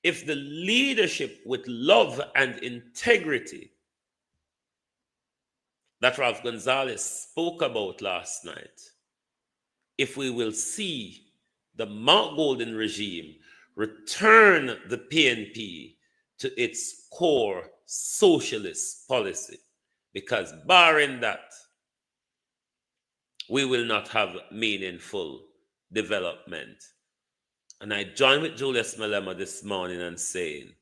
if the leadership with love and integrity that Ralph Gonzalez spoke about last night, if we will see the Mount Golden regime return the PNP to its core socialist policy, because barring that, we will not have meaningful development. And I join with Julius Malema this morning and saying,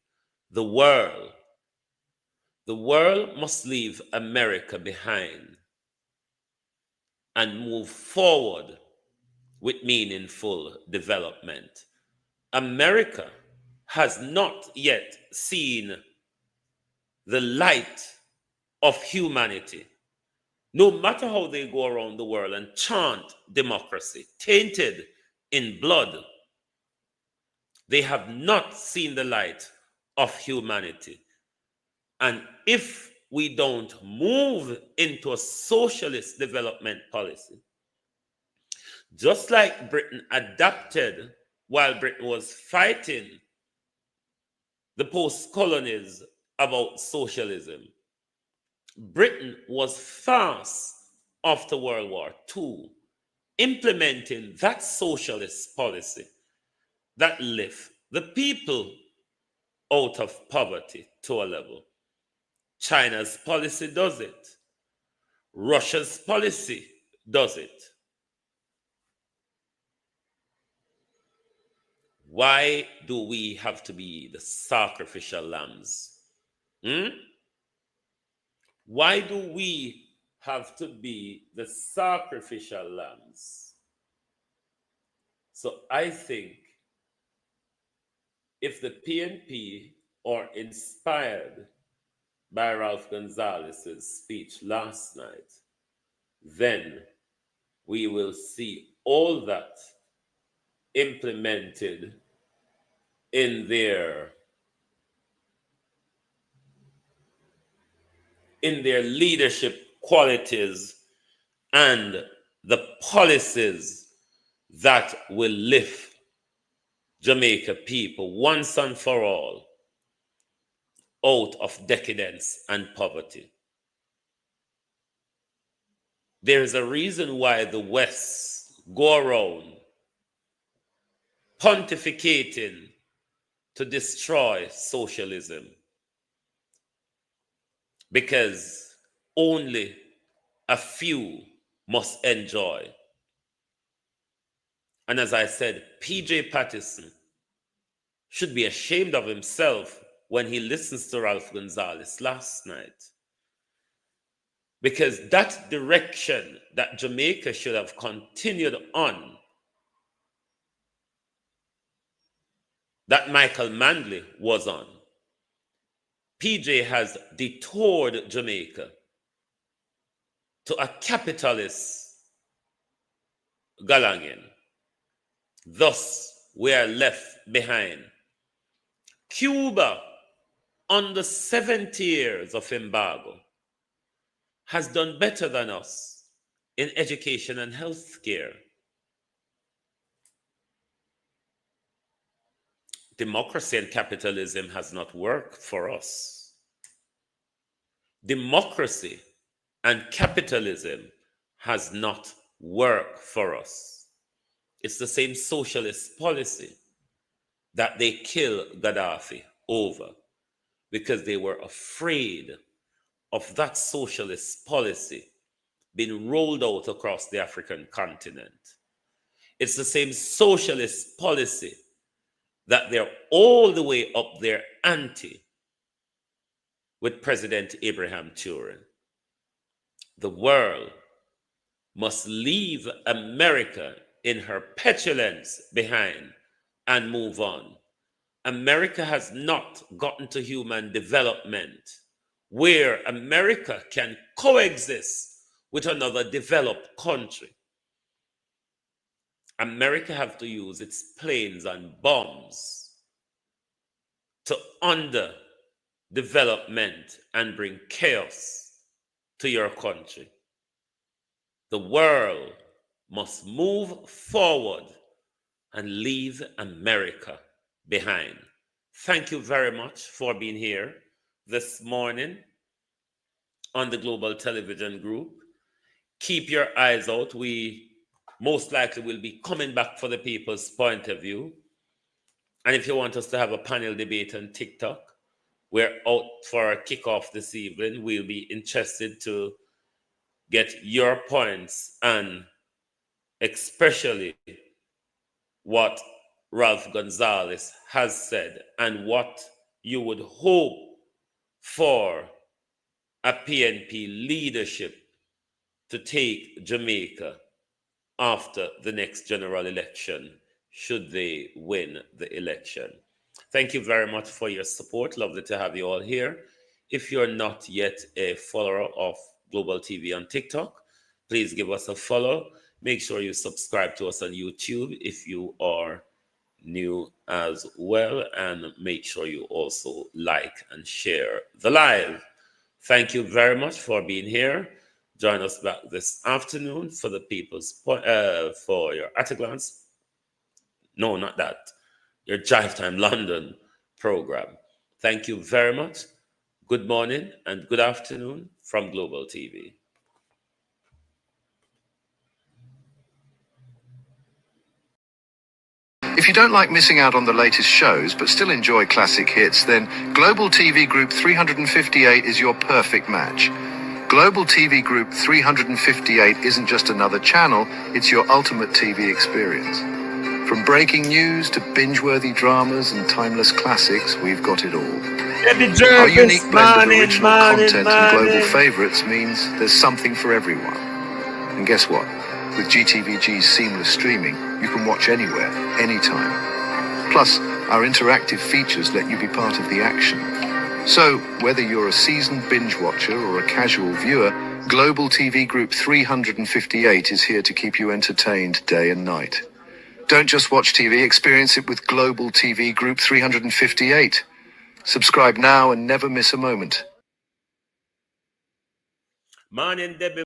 the world must leave America behind and move forward with meaningful development. America has not yet seen the light of humanity. No matter how they go around the world and chant democracy, tainted in blood, they have not seen the light of humanity. And if we don't move into a socialist development policy, just like Britain adapted while Britain was fighting the post-colonies about socialism, Britain was fast after World War II implementing that socialist policy that left the people out of poverty to a level. China's policy does it. Russia's policy does it. Why do we have to be the sacrificial lambs? Why do we have to be the sacrificial lambs? So I think if the PNP are inspired by Ralph Gonzalez's speech last night, then we will see all that implemented in their leadership qualities and the policies that will lift Jamaica people once and for all out of decadence and poverty. There is a reason why the West go around pontificating to destroy socialism, because only a few must enjoy. And as I said, PJ Patterson should be ashamed of himself when he listens to Ralph Gonzalez last night. Because that direction that Jamaica should have continued on, that Michael Manley was on, PJ has detoured Jamaica to a capitalist galangin. Thus, we are left behind. Cuba, under 70 years of embargo, has done better than us in education and health care. Democracy and capitalism has not worked for us. Democracy and capitalism has not worked for us. It's the same socialist policy that they killed Gaddafi over, because they were afraid of that socialist policy being rolled out across the African continent. It's the same socialist policy that they're all the way up their ante with President Abraham Turin. The world must leave America in her petulance behind and move on. America has not gotten to human development where America can coexist with another developed country. America have to use its planes and bombs to under development and bring chaos to your country. The world must move forward and leave America behind. Thank you very much for being here this morning on the Global Television Group. Keep your eyes out. We most likely will be coming back for the people's point of view. And if you want us to have a panel debate on TikTok, we're out for a kickoff this evening. We'll be interested to get your points, and especially what Ralph Gonzalez has said and what you would hope for a PNP leadership to take Jamaica after the next general election, should they win the election. Thank you very much for your support. Lovely to have you all here. If you're not yet a follower of Global TV on TikTok, please give us a follow. Make sure you subscribe to us on YouTube if you are new as well, and make sure you also like and share the live. Thank you very much for being here. Join us back this afternoon for the people's for your at a glance. No, not that. Your Jive Time London program. Thank you very much. Good morning and good afternoon from Global TV. If you don't like missing out on the latest shows but still enjoy classic hits, then Global TV Group 358 is your perfect match. Global TV Group 358 isn't just another channel, it's your ultimate TV experience. From breaking news to binge-worthy dramas and timeless classics, we've got it all. Our unique blend of original content and global favourites means there's something for everyone. And guess what? With GTVG's seamless streaming, you can watch anywhere, anytime. Plus, our interactive features let you be part of the action. So, whether you're a seasoned binge watcher or a casual viewer, Global TV Group 358 is here to keep you entertained day and night. Don't just watch TV, experience it with Global TV Group 358. Subscribe now and never miss a moment. Morning, Debbie.